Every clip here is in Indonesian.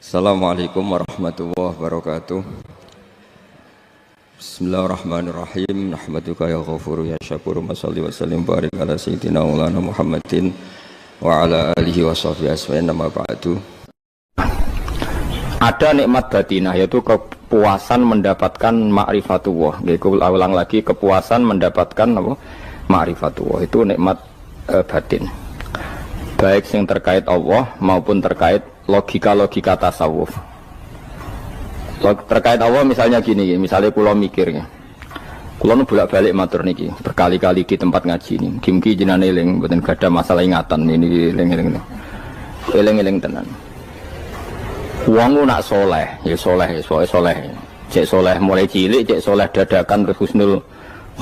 Assalamualaikum warahmatullahi wabarakatuh. Bismillahirrahmanirrahim. Nahmaduka ya ghafuru ya syakuru. Mashalli wa sallim barik ala sayyidina maulana Muhammadin wa ala alihi wa sahbihi asma'in nama ba'du. Ada nikmat batinah, yaitu kepuasan mendapatkan ma'rifatullah. Aku ulang lagi, kepuasan mendapatkan apa? Ma'rifatullah. Itu nikmat batin. Baik yang terkait Allah maupun terkait logika-logika tasawuf. Terkait Allah misalnya gini, misalnya kula mikirnya. Kula nu bolak-balik matur niki, berkali-kali di tempat ngaji ini. Mugi-mugi jenengan eling, mboten gadah masalah ingatan ini eling-eling. Eling-eling tenan. Wong nak soleh, ya soleh, soleh. Cek soleh mulai cilik, cek soleh dadakan terus husnul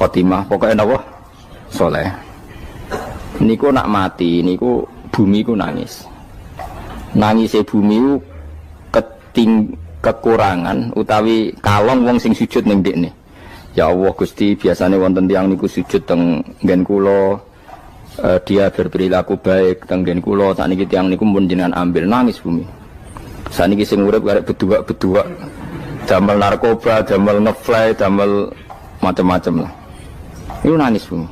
khotimah, pokoknya napa? Soleh. Niku nak mati, niku bumi ku nangis. Nangise bumi ku kekurangan utawi kalong wong sing sujud ning ndekne. Ya Allah Gusti, biasane wonten tiyang niku sujud teng nggen kula, dia berperilaku baik teng nggen kula, sakniki tiyang niku mun jenengan ambil, nangis bumi. Sakniki sing urip arek bedua-bedua, damel narkoba, damel ngefly, damel macam-macam lah. Iku nangis bumi.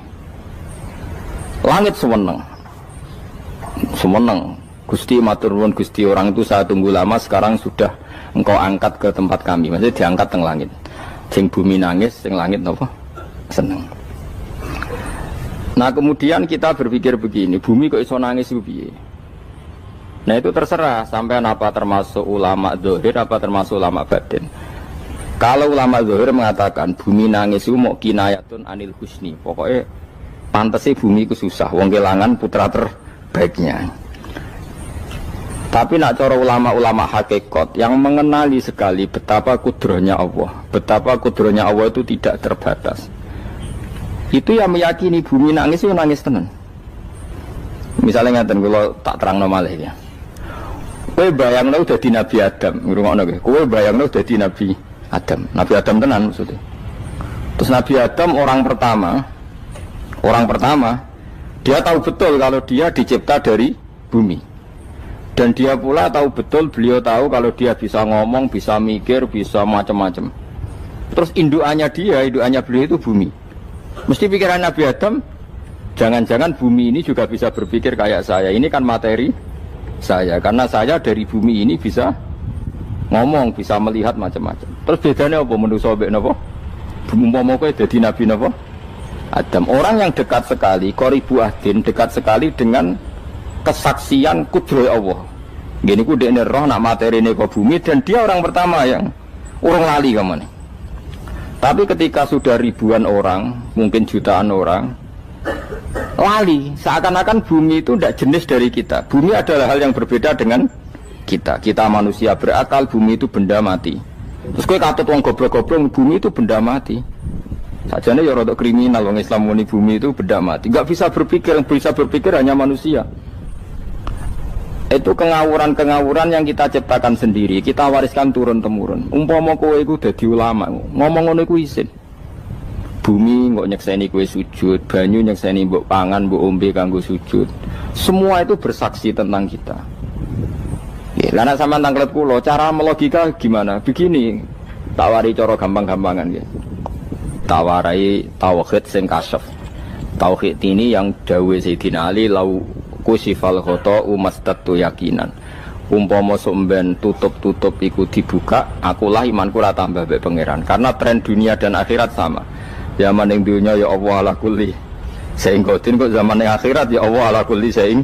Langit semeneng. Gusti matur nuwun Gusti, orang itu saya tunggu lama, sekarang sudah engkau angkat ke tempat kami. Maksudnya diangkat teng langit. Sing bumi nangis, sing langit napa? Seneng. Nah, kemudian kita berpikir begini, bumi kok iso nangis ku piye? Nah, itu terserah sampean apa termasuk ulama zahir apa termasuk ulama batin. Kalau ulama zahir mengatakan bumi nangis itu mau kinayatun anil husni. Pokoknya pantese bumi ku susah, wong kelangan putra terbaiknya. Tapi nak cara ulama-ulama hakikat yang mengenali sekali betapa kudrohnya Allah, betapa kudrohnya Allah itu tidak terbatas. Itu yang meyakini bumi nangis itu nangis tenan. Misalnya ngaten kalau tak terang malih ya. Kowe bayangno dadi Nabi Adam, ngrungokno kowe. Kowe bayangno dadi Nabi Adam. Nabi Adam tenan maksudnya. Terus Nabi Adam orang pertama dia tahu betul kalau dia dicipta dari bumi. Dan dia pula tahu betul, beliau tahu kalau dia bisa ngomong, bisa mikir, bisa macam-macam. Terus indukannya beliau itu bumi. Mesti pikiran Nabi Adam, jangan-jangan bumi ini juga bisa berpikir kayak saya. Ini kan materi saya, karena saya dari bumi ini bisa ngomong, bisa melihat macam-macam. Terus bedanya apa menurut sobek napa? Umpama kowe dadi Nabi napa? Adam. Orang yang dekat sekali, qoribu ahdin, dekat sekali dengan kesaksian kudroh Allah. Gini ku dekne roh nak materi ini ke bumi, dan dia orang pertama yang urung lali kemana. Tapi ketika sudah ribuan orang, mungkin jutaan orang, lali. Seakan-akan bumi itu tidak jenis dari kita. Bumi adalah hal yang berbeda dengan kita. Kita manusia berakal, bumi itu benda mati. Terus kowe katut wong goblok-goblok, bumi itu benda mati. Sajane ya rada kriminal wong Islam muni bumi itu benda mati. Enggak bisa berpikir, yang bisa berpikir hanya manusia. Itu kengawuran-kengawuran yang kita ciptakan sendiri, kita wariskan turun-temurun. Umpama kowe iku dadi ulama, ngomong ngono iku isin. Bumi kok nyekseni kowe sujud, banyu nyekseni mbok pangan, mbok ombe kanggo sujud. Semua itu bersaksi tentang kita. Ya, lan sampean tanglet kula, cara melogika gimana? Begini, tak wari cara gampang-gampangan ya. Tawarai tauhid sing kasyaf. Tauhid ini yang dawuh Sayyidina Ali lau kusifal khoto umastatu yakinan. Umpama somben tutup-tutup iku dibuka, akulah imanku ora tambah mbek pangeran. Karena tren dunia dan akhirat sama. Zaman ning dunia ya Allah ala kulli saing kodin, kok zaman ning akhirat ya Allah ala kulli saing.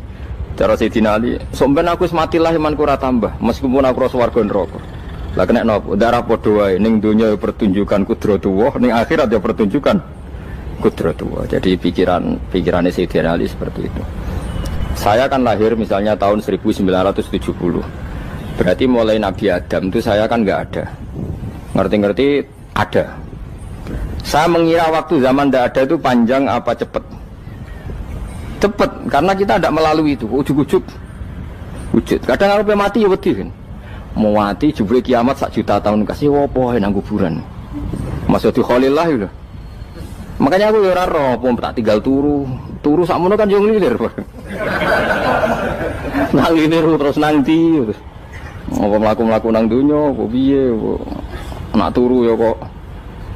Cara Sayyidina Ali, somben aku wis matilah imanku ora tambah, meskipun aku ora swarga neraka. Lah kena napa? Darah padha wae, ning dunia ya pertunjukan kudratullah, ning akhirat ya pertunjukan kudratullah. Jadi pikirannya Sayyidina Ali seperti itu. Saya kan lahir misalnya tahun 1970. Berarti mulai Nabi Adam itu saya kan nggak ada. Ngerti-ngerti ada. Saya mengira waktu zaman tidak ada itu panjang apa cepat? Cepat, karena kita tidak melalui itu. Ujuk-ujuk wujud. Kadang kalau mati ya wedi kan. Mau mati jebule kiamat 1 juta tahun kasih wopo nang kuburan. Masuk di Khalillah itu. Makanya aku ya ora roh, tak tinggal turu sakmono kan yo nglilir. Nang ini terus nanti. Apa mlaku-mlaku nang donya apa piye kok nak turu ya kok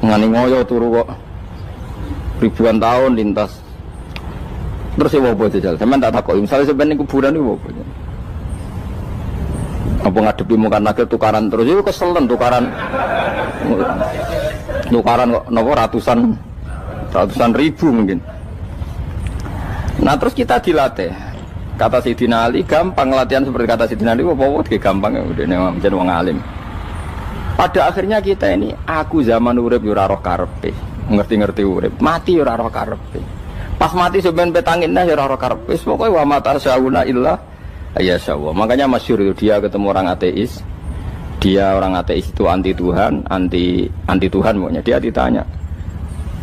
ngani ngoyo turu kok ribuan tahun lintas. Terus ya apa jajal? Sampeyan tak takoki, misale sampeyan ning kuburan iku apa? Apa ngadepi muka nakil tukaran terus itu keselen tukaran kok nopo ratusan ribu mungkin. Nah terus kita dilatih. Kata Sayyidina Ali gampang latihan seperti kata Sayyidina Ali apa gampang ya udah menjadi wong alim. Pada akhirnya kita ini aku zaman urip yo ora roh karepe, ngerti-ngerti urip, mati yo ora roh karepe. Pas mati sampean petanginna yo ora roh karepe, pokoke wa mata sauna illa ya Allah. Makanya masyhur itu dia ketemu orang ateis. Dia orang ateis itu anti Tuhan, anti Tuhan pokoknya. Dia ditanya,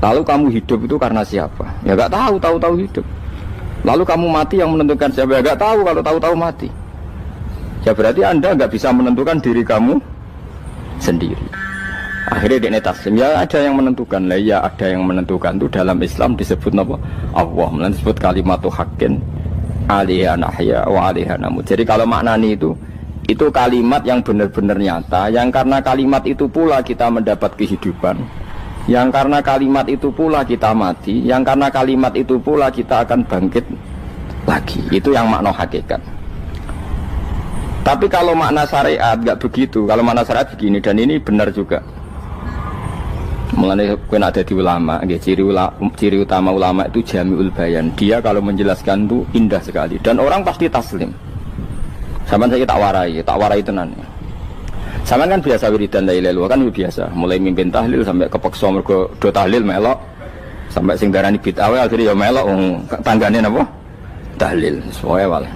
lalu kamu hidup itu karena siapa? Ya gak tahu hidup. Lalu kamu mati yang menentukan siapa? Ya gak tahu kalau tahu-tahu mati. Ya berarti Anda gak bisa menentukan diri kamu sendiri. Akhirnya dia taslim. Ya ada yang menentukan lah. Ya ada yang menentukan itu dalam Islam disebut apa? Allah. Disebut kalimatu haqqin alaiha nahya wa alaiha namut. Jadi kalau maknani itu kalimat yang benar-benar nyata, yang karena kalimat itu pula kita mendapat kehidupan, yang karena kalimat itu pula kita mati, yang karena kalimat itu pula kita akan bangkit lagi. Itu yang makna hakikat. Tapi kalau makna syariat nggak begitu. Kalau makna syariat begini, dan ini benar juga. Mengenai kena ada di ulama, ciri utama ulama itu jami'ul bayan. Dia kalau menjelaskan itu indah sekali dan orang pasti taslim. Sama saya tak warai tenan. Sama kan biasa wiridan la ilaha illallah kan biasa, mulai mimpin tahlil sampai kepeksa mergo do tahlil melok, sampai sing darani bid'ah akhirnya ya melok tanggane napa? Tahlil. Soale wae.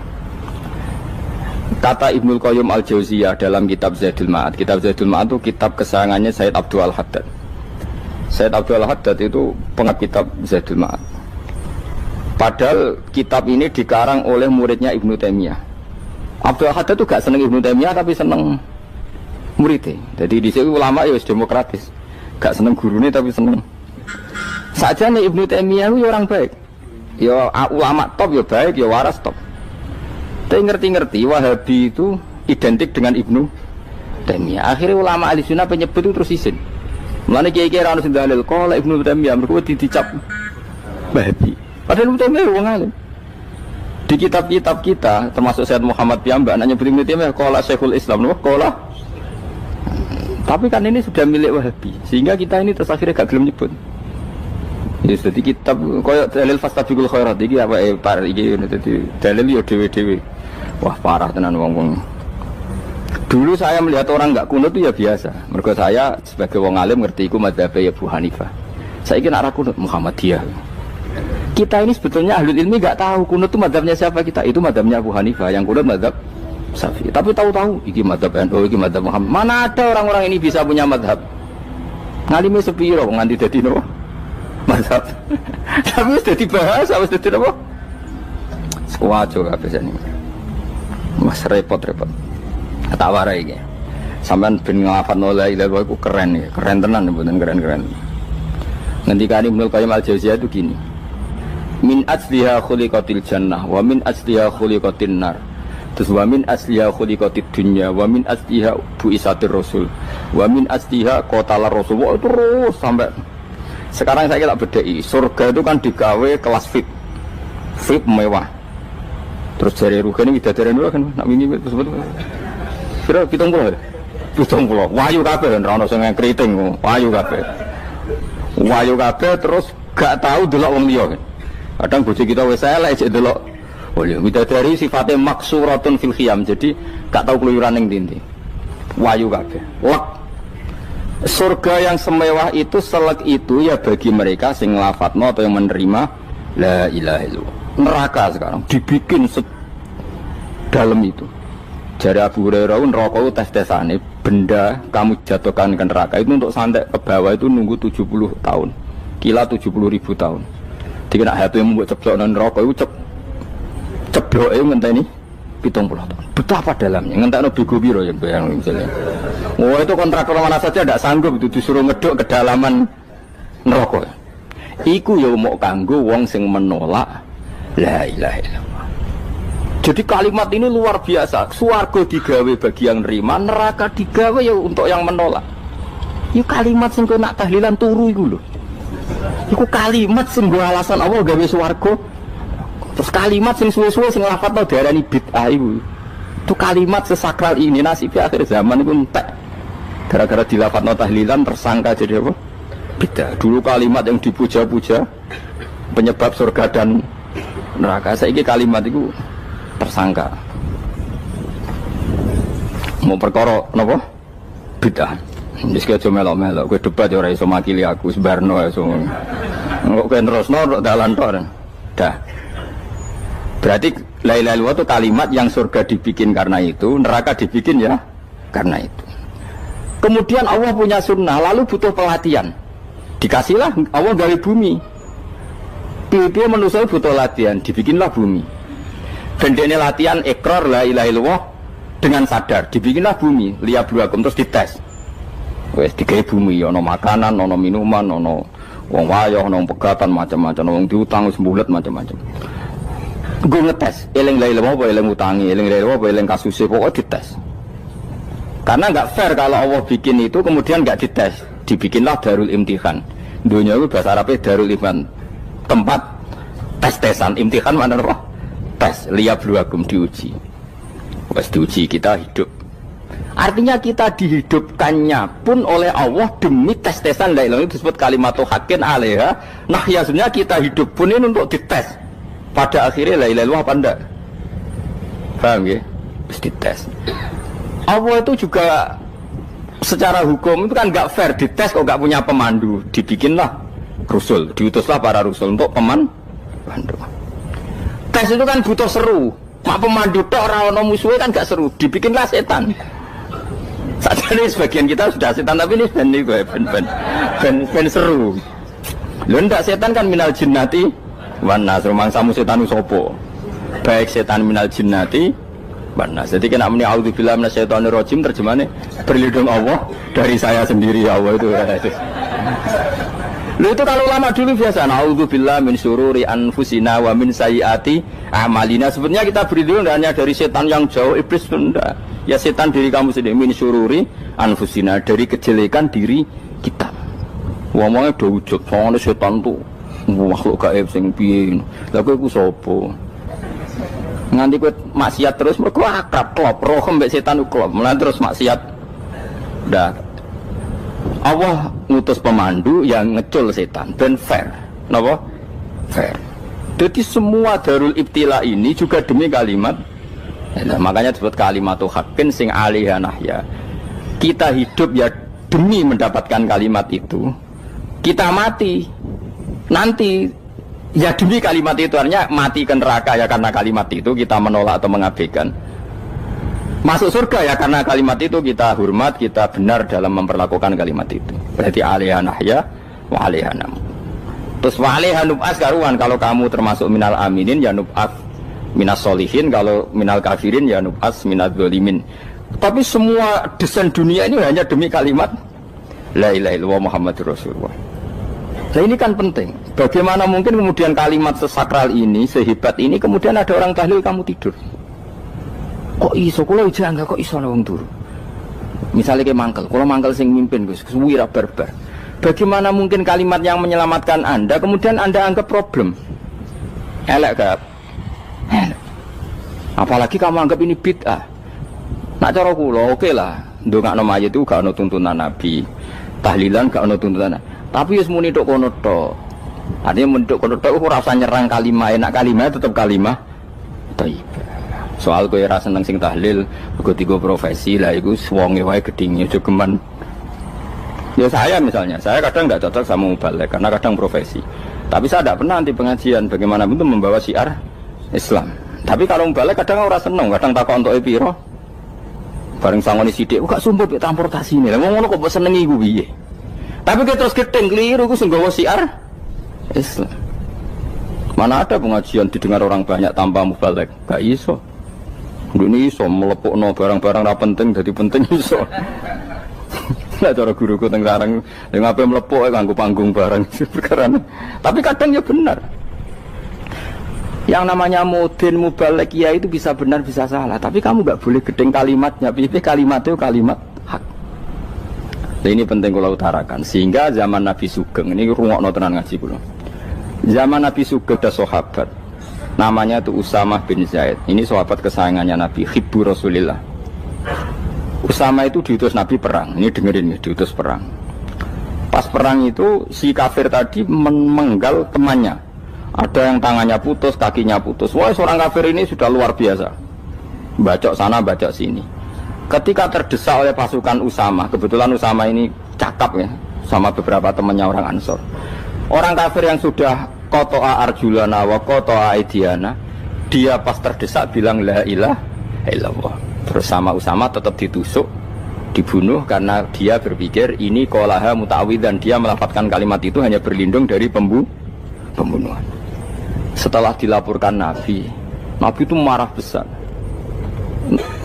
Kata Ibnul Qayyim Al-Jauziyah dalam kitab Zadul Ma'ad. Kitab Zadul Ma'ad itu kitab kesayangannya Sayyid Abdul Al-Haddad. Sayyid Abdul Al-Haddad itu pengarang kitab Zadul Ma'ad. Padahal kitab ini dikarang oleh muridnya Ibnu Taimiyah. Abdul Al-Haddad itu gak seneng Ibnu Taimiyah tapi seneng muridnya. Jadi di sini ulama ya demokratis. Gak seneng gurunya tapi seneng. Saja nih Ibnu Taimiyah itu orang baik. Ya ulama top ya baik, ya waras top. Tapi ngerti-ngerti Wahabi itu identik dengan Ibnu Taimiyah. Akhirnya ulama ahli sunnah penyebut itu terus izin. Mulane kiai-kiai ra ono sing dalil kala Ibnu Taimiyah mergo dicap Wahabi. Padahal Ibnu Taimiyah wong alim. Di kitab-kitab kita termasuk Sayyid Muhammad piyambak nanya Ibnu Taimiyah kala Syekhul Islam no kala. Tapi kan ini sudah milik Wahabi sehingga kita ini terus akhirnya gak gelem nyebut. Ya jadi kitab koyo dalil fastabiqul khairat iki apa par iki dadi dalil yo dhewe-dhewe. Wah parah tenan wong-wong. Dulu saya melihat orang enggak kunut itu ya biasa. Mergo saya sebagai wong alim ngerti iku madzhab Abu Hanifah. Saiki nek ora kunut Muhammadiyah. Kita ini sebetulnya ahlul ilmi enggak tahu kunut itu madzhabnya siapa kita. Itu madzhabnya Abu Hanifah, yang kunut madzhab Syafi'i. Tapi tahu-tahu iki madzhab NU, iki madzhab Muhammad. Mana ada orang-orang ini bisa punya madzhab? Ngalime sepiro nganti dadi nopo? Madzhab. Tapi wis dadi bahasa, wis dadi nopo? Sekuaco kabeh jane. Mas repot-repot. Tak warai iki. Sampeyan ben nglafadzno la ilaha illallah iku keren ya, keren tenan mboten keren-keren. Ngendikane Ibnu Qayyim Al-Jauziyah itu gini. Min asliha khuliqatil jannah wa min asliha khuliqatin nar. Terus wa min asliha khuliqatid dunya wa min asliha bu'isatir rasul wa min asliha qatalar rasul. Wah, terus sampai sekarang saya tak bedai. Surga itu kan digawe kelas VIP mewah. Terus jari rugane widadari dulu kan nak wingi sebut. Kira 70. 70. Wayu kabeh ora ono sing kriting, wayu kabeh. Wayu kabeh terus gak tahu delok wong liya. Kadang bojo kita wis elek jek delok. Oh ya, widadari sifatnya maksuratun fil khiyam. Jadi gak tahu keluyuran ning ndi. Wayu kabeh. Lek surga yang semewah itu selek itu ya bagi mereka sing nglafatno atau yang menerima la ilaha illallah. Neraka sekarang dibikin dalam itu. Jari Abu Hurairah neraka itu tes-tesane benda kamu jatuhkan ke neraka itu untuk sampai ke bawah itu nunggu 70 tahun. Kila 70.000 tahun. Dikena hati yang membuat ceblok neraka itu ceblok itu ngenteni 70 tahun. Betapa dalamnya ngentekno bego piro ya bayang misalnya. Oh itu kontraktor mana saja tidak sanggup itu disuruh ngeduk kedalaman neraka. Iku ya mau kanggo wong sing menolak la ilaha illallah. Jadi kalimat ini luar biasa. Swarga digawe bagi yang nerima, neraka digawe ya untuk yang menolak. Itu kalimat sing kowe nak tahlilan turu iku lho. Iku kalimat sing nggo alasan Allah gawe swarga. Terus kalimat sing suwe-suwe sing lafadzno diarani bid'ah iku. Itu kalimat sesakral ini nasibnya akhir zaman itu entek. Gara-gara dilafadzno tahlilan tersangka jadi apa? Bid'ah. Dulu kalimat yang dipuja-puja penyebab surga dan neraka. Saiki kalimat itu tersangka. Mau perkara napa? Bid'ah. Wis aja melok-melok, kowe debat ya ora iso makili aku sebarno iso. Kok kowe terusno dalan tok. Dah. Berarti la ilaha illallah itu kalimat yang surga dibikin karena itu, neraka dibikin ya karena itu. Kemudian Allah punya sunnah, lalu butuh pelatihan. Dikasihlah Allah gawe bumi. Piye manusia butuh latihan, dibikinlah bumi. Dan ini latihan ikrar la ilaha illallah dengan sadar, dibikinlah bumi, liyabluwakum terus dites. Wes digawe bumi, ono makanan, ono minuman, ono wong wayah, ono pegatan macam-macam, wong diutang wis mbulet macam-macam. Gue ngetes, eling la ilaha illallah apa eling utangi, eling la ilaha illallah apa eling kasuse, pokoknya dites. Karena nggak fair kalau Allah bikin itu kemudian nggak dites, dibikinlah darul imtihan. Dunia itu bahasa Arabnya darul imtihan, tempat tes-tesan. Imtihan mana apa? Tes, liyabluwakum, diuji. Wes diuji kita hidup. Artinya kita dihidupkannya pun oleh Allah demi tes-tesan la ilaha, itu disebut kalimatu haqqin alaiha. Nah ya sebenarnya kita hidup pun ini untuk dites. Pada akhirnya la ilaha illallah apa enggak? Paham ya? Terus dites. Allah itu juga secara hukum itu kan enggak fair, dites kok enggak punya pemandu. Dibikinlah Rasul, diutuslah para Rasul untuk pemandu. Tes itu kan butuh seru. Mak pemandu tok ora ono musuhe kan enggak seru, dibikinlah setan. Saat ini sebagian kita sudah setan, tapi ini ben seru. Lho ndak setan kan minal jinnati wan nas, rumangsamu setan usopo. Baik setan minal jinnati wan nas. Jadi kena muni auzubillahi minasyaitonir rajim, terjemahane berlindung Allah dari saya sendiri ya Allah itu. Lho itu kalau lama dulu biasa auzubillahi min syururi anfusina wa min sayyiati a'malina. Sebenarnya kita berlindung hanya dari setan yang jauh, iblis itu enggak. Ya setan diri kamu sendiri, min syururi anfusina, dari kejelekan diri kita. Ngomongnya udah wujud, soalnya setan tuh makhluk gaib sing piye. Lah kowe iku sapa? Nganti kowe maksiat terus mergo akrab klop, roh mbek setan ku klop. Mulane terus maksiat. Dah. Allah ngutus pemandu yang ngecul setan ben fair. Napa? Fair. Jadi semua darul ibtila ini juga demi kalimat. Nah, makanya disebut kalimatu haqqin sing alaiha nahya. Kita hidup ya demi mendapatkan kalimat itu. Kita mati nanti ya demi kalimat itu, artinya mati ke neraka ya karena kalimat itu kita menolak atau mengabaikan. Masuk surga ya karena kalimat itu kita hormat, kita benar dalam memperlakukan kalimat itu. Berarti alaiha nahya wa alaiha nam. Terus wa alaiha nub'as karuan, kalau kamu termasuk minal aminin ya nub'as minas solihin, kalau minal kafirin ya nub'as minal zolimin. Tapi semua desain dunia ini hanya demi kalimat la ilaha illallah Muhammadur Rasulullah. Nah ini kan penting. Bagaimana mungkin kemudian kalimat sesakral ini, sehebat ini, kemudian ada orang tahlil kamu tidur. Kok iso, kalau jangga kok iso wong turu. Misalnya kayak mangkel, kalau mangkel sing mimpin Gus, wira barbar. Bagaimana mungkin kalimat yang menyelamatkan Anda kemudian Anda anggap problem? Elek gak? Apalagi kamu anggap ini bid'ah. Nak cara kula oke lah, ndongakno mayit itu gak ono tuntunan Nabi. Tahlilan gak ono tuntunan. Tapi wis muni tok kono tok. Artinya muni tok kono tok ora usah nyerang kalimah, enak kalimah tetap kalimah thayyibah. Soal kowe ra seneng sing tahlil, mergo tiga profesi lah iku wonge wae gedhinge aja geman. Ya saya misalnya, saya kadang tidak cocok sama mubalek karena kadang profesi. Tapi saya tidak pernah anti pengajian, bagaimana itu membawa syiar Islam. Tapi kalau mubalek kadang orang seneng, kadang takut untuk piro. Bareng sangoni sithik, kok sumput mek transportasi ini. Lah ngono kok senengi iku piye? Tapi kita terus gedeng keliru iku sing gawa syiar Islam. Mana ada pengajian didengar orang banyak tanpa mubalek? Gak iso. Ini iso melepukno barang-barang ra penting jadi penting iso. Nah cara guruku teng sareng yang ngapain melepuk kanggo panggung barang perkara. Tapi kadang ya benar. Yang namanya mudin mubalek ya itu bisa benar bisa salah, tapi kamu nggak boleh gedeng kalimatnya. Kalimat itu kalimat hak. Nah, ini penting kalau utarakan. Sehingga zaman Nabi Sugeng ini rungokno tenan ngaji kula. Zaman Nabi Sugeng ada sahabat namanya itu Usamah bin Zaid. Ini sahabat kesayangannya Nabi, hibbu Rasulillah. Usama itu diutus Nabi perang. Ini dengerin ya, diutus perang. Pas perang itu si kafir tadi menggal temannya. Ada yang tangannya putus, kakinya putus. Wah, seorang kafir ini sudah luar biasa. Bacok sana, bacok sini. Ketika terdesak oleh pasukan Usama, kebetulan Usama ini cakap ya, sama beberapa temannya orang Ansor. Orang kafir yang sudah kotoa arjulana wa kotoa aidiana, dia pas terdesak bilang la ilaha illallah. Terus sama Usama tetap ditusuk, dibunuh karena dia berpikir ini qolaha muta'awwidzan, dia melafadzkan kalimat itu hanya berlindung dari pembunuhan. Setelah dilaporkan Nabi itu marah besar.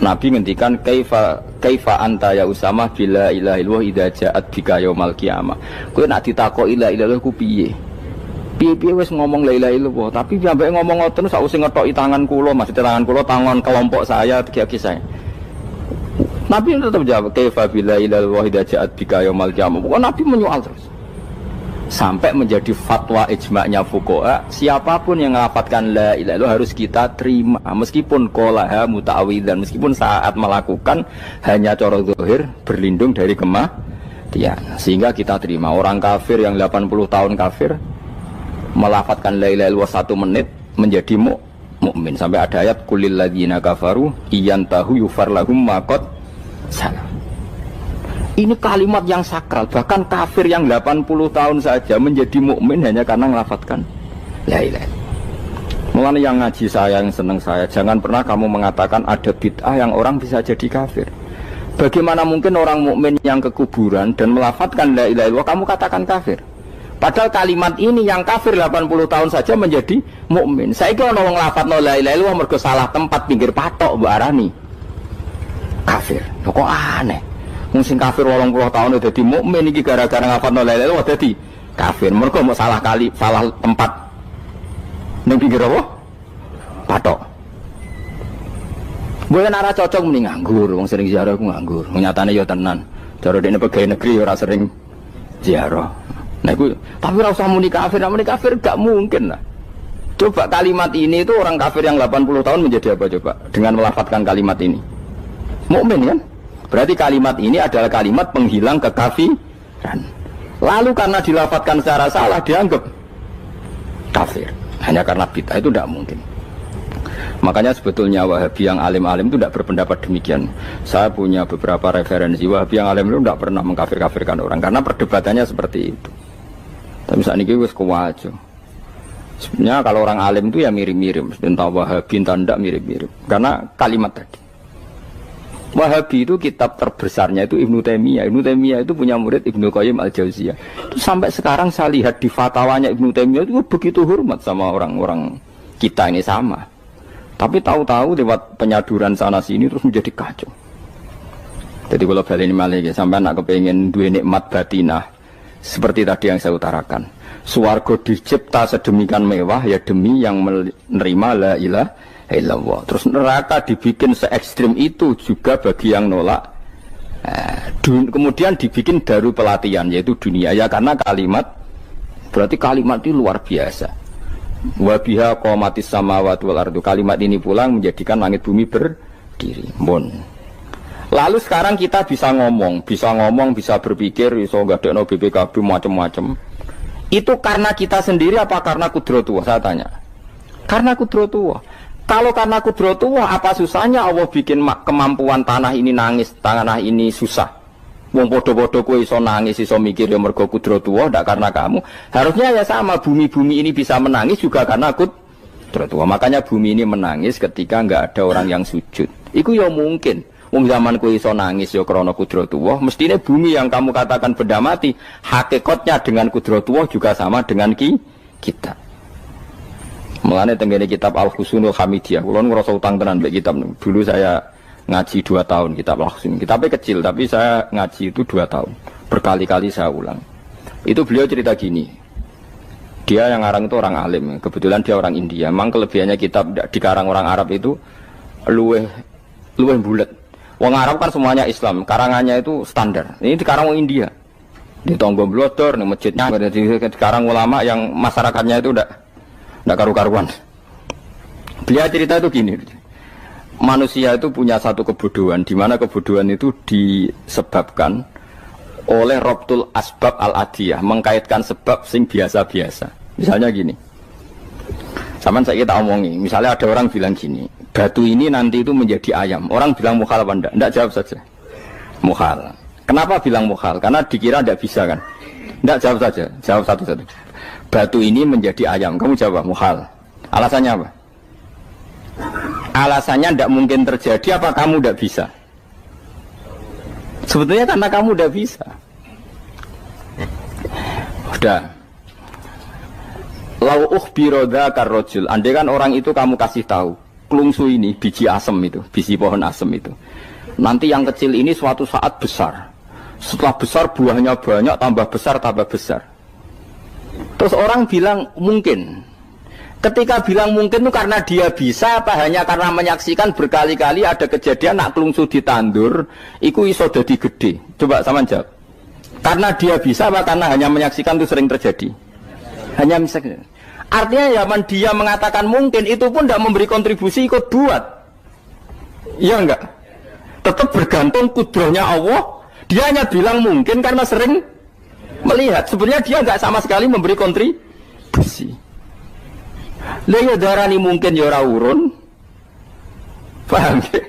Nabi ngendikan kaifa anta ya Usama bila ilaha illallah idza ja'at bika yaumal qiyamah. Kowe nek ditakoki la ilaha illallah ku piye? Piye-piye wis ngomong la ilaha illallah, tapi sampai ngomong ngoten sausé ngethoki tangan kula, maksudnya tangan kula tangan kelompok saya, kaki saya. Nabi tetap jawab kaifa bila ilaha illallah idza ja'at bika yaumal qiyamah. Pokoknya Nabi menyoal terus. Sampai menjadi fatwa ijma'nya fuqaha, siapapun yang melafadzkan la ilaha illallah harus kita terima meskipun qolaha muta'awwidzan, meskipun saat melakukan hanya cara zahir berlindung dari kematian, sehingga kita terima. Orang kafir yang 80 tahun kafir melafadzkan la ilaha illallah 1 menit menjadi mukmin. Sampai ada ayat qulil ladzina kafaru iyantahu yufar lahum ma qad salam. Ini kalimat yang sakral, bahkan kafir yang 80 tahun saja menjadi mukmin hanya karena melafadzkan la ilaha illallah. Mulane yang ngaji saya, yang senang saya, jangan pernah kamu mengatakan ada bid'ah yang orang bisa jadi kafir. Bagaimana mungkin orang mukmin yang ke kuburan dan melafadzkan la ilaha illallah kamu katakan kafir? Padahal kalimat ini yang kafir 80 tahun saja menjadi mukmin. Saiki ana wong lafadzno la ilaha illallah mergo salah tempat pinggir patok mbok arani kafir. Kok aneh. Sing kafir 80 tahun dadi mukmin iki gara-gara ngafalno la ilaha illallah dadi kafir. Mergo mau salah tempat ning pinggir apa? Patok. Mboten ora cocok muni nganggur, wong sering ziarah ku nganggur. Nyatane ya tenan. Cara dene pegawai negeri ora sering ziarah. Nah iku tapi ora usah muni kafir gak mungkin lah. Coba kalimat ini itu orang kafir yang 80 tahun menjadi apa coba dengan melafadzkan kalimat ini? Mukmin kan? Berarti kalimat ini adalah kalimat penghilang kekafiran. Lalu karena dilafadzkan secara salah dianggap kafir. Hanya karena bid'ah itu tidak mungkin. Makanya sebetulnya Wahabi yang alim-alim itu tidak berpendapat demikian. Saya punya beberapa referensi Wahabi yang alim itu tidak pernah mengkafir-kafirkan orang karena perdebatannya seperti itu. Tapi saat ini wis kuwajo. Sebenarnya kalau orang alim itu ya mirip-mirip, entah Wahabi entah tidak mirip-mirip. Karena kalimat tadi. Wahabi itu kitab terbesarnya itu Ibnu Taimiyah. Ibnu Taimiyah itu punya murid Ibnu Qayyim Al-Jauziyah. Itu sampai sekarang saya lihat di fatwanya Ibnu Taimiyah itu begitu hormat sama orang-orang kita ini sama. Tapi tahu-tahu lewat penyaduran sana sini terus menjadi kacau. Jadi kalau balik ini malah sampai anak kepengen dua nikmat batinah seperti tadi yang saya utarakan. Swarga dicipta sedemikian mewah ya demi yang menerima la ilaha illallah. Terus neraka dibikin se ekstrim itu juga bagi yang nolak. Kemudian dibikin daru pelatihan yaitu dunia ya karena kalimat berarti kalimat itu luar biasa. Wa biha qamatis samawati wal ardu. Kalimat ini pulang menjadikan langit bumi berdiri. Lalu sekarang kita bisa ngomong, bisa berpikir, bisa ngadekno BPKB macam-macam. Itu karena kita sendiri apa karena kudratullah? Saya tanya. Karena kudratullah. Kalau karena kudratullah, apa susahnya Allah bikin kemampuan tanah ini nangis, tanah ini susah. Wong podo-podo kowe iso nangis, iso mikir ya mergo kudratullah, ndak karena kamu. Harusnya ya sama, bumi-bumi ini bisa menangis juga karena kudratullah. Makanya bumi ini menangis ketika enggak ada orang yang sujud. Iku ya mungkin. Wong zaman kowe iso nangis ya krana kudratullah, mestine bumi yang kamu katakan benda mati, hakikatnya dengan kudratullah juga sama dengan kita. Mulane tenggene kitab Al-Husunul Hamidiyah, kula ngrasa utang tenan mbek kitab. Dulu saya ngaji 2 tahun kitab Al-Husun. Kitabnya kecil tapi saya ngaji itu 2 tahun. Berkali-kali saya ulang. Itu beliau cerita gini. Dia yang ngarang itu orang alim, kebetulan dia orang India. Memang kelebihannya kitab dikarang orang Arab itu luweh bulat. Wong Arab kan semuanya Islam, karangannya itu standar. Ini dikarang orang India. Di Tonggo Blodor, di masjidnya, dikarang ulama yang masyarakatnya itu udah karu-karuan. Beliau cerita itu gini, manusia itu punya satu kebodohan, di mana kebodohan itu disebabkan oleh Robtul Asbab Al-Adiyah, mengkaitkan sebab sing biasa-biasa. Misalnya gini, sama saya kita omongi, misalnya ada orang bilang gini, batu ini nanti itu menjadi ayam. Orang bilang mukhal apa enggak? Enggak, jawab saja. Mukhal. Kenapa bilang mukhal? Karena dikira enggak bisa kan? Enggak, jawab saja. Jawab satu-satu. Batu ini menjadi ayam. Kamu jawab mukhal. Alasannya apa? Alasannya enggak mungkin terjadi, apa kamu enggak bisa? Sebetulnya karena kamu udah bisa. Udah. Lau ukhbiro dzakar rajul. Andai kan orang itu kamu kasih tahu, klungsu ini biji asem itu, biji pohon asem itu. Nanti yang kecil ini suatu saat besar. Setelah besar buahnya banyak, tambah besar. Terus orang bilang mungkin. Ketika bilang mungkin itu karena dia bisa, apa hanya karena menyaksikan berkali-kali ada kejadian nak klungsu ditandur, iku iso dadi gede. Coba sama jawab. Karena dia bisa, apa karena hanya menyaksikan itu sering terjadi? Hanya misalnya. Artinya zaman dia mengatakan mungkin, itu pun tidak memberi kontribusi ikut buat. Iya enggak? Tetap bergantung kudrahnya Allah. Dia hanya bilang mungkin karena sering melihat. Sebenarnya dia enggak sama sekali memberi kontribusi. Lah ya darani mungkin ya ora urun. Paham ya?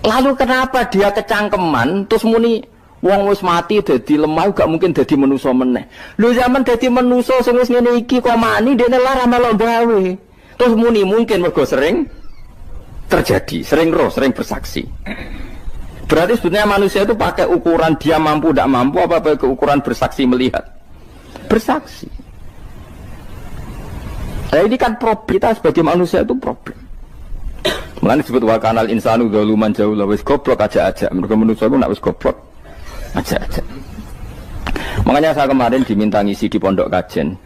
Lalu kenapa dia kecangkeman terus muni wong wis mati dadi lemah gak mungkin dadi manusa meneh. Lho zaman dadi manusa sing wis ngene iki kok mani dene lara melok gawe. Terus muni mungkin mergo sering terjadi, sering bersaksi. Berarti sebenarnya manusia itu pakai ukuran dia mampu tidak mampu apa pakai ukuran bersaksi melihat. Bersaksi. Nah ini kan problem, kita sebagai manusia itu problem. Mulanya disebut wa kanal insanu zaluman jahula, wis goblok aja. Mereka manusia itu nak wis goblok aja. Makanya saya kemarin diminta ngisi di pondok kajen.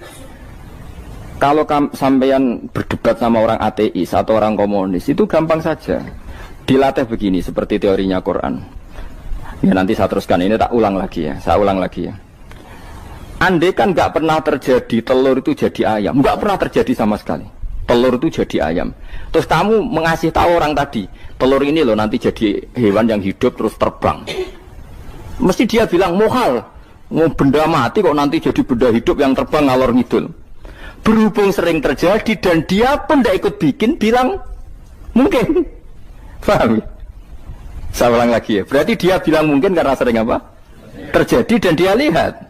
Kalau sampeyan berdebat sama orang ateis atau orang komunis itu gampang saja. Dilatih begini seperti teorinya Quran. Ya nanti saya teruskan, ini tak ulang lagi ya. Saya ulang lagi ya. Andai kan nggak pernah terjadi telur itu jadi ayam, nggak pernah terjadi sama sekali. Telur itu jadi ayam. Terus kamu mengasih tahu orang tadi, telur ini loh nanti jadi hewan yang hidup terus terbang. Mesti dia bilang mukhal, mau benda mati kok nanti jadi benda hidup yang terbang ngalor ngidul. Berhubung sering terjadi dan dia pun tidak ikut bikin, bilang mungkin. Paham? Saya ulang lagi ya. Berarti dia bilang mungkin karena sering apa? Terjadi dan dia lihat.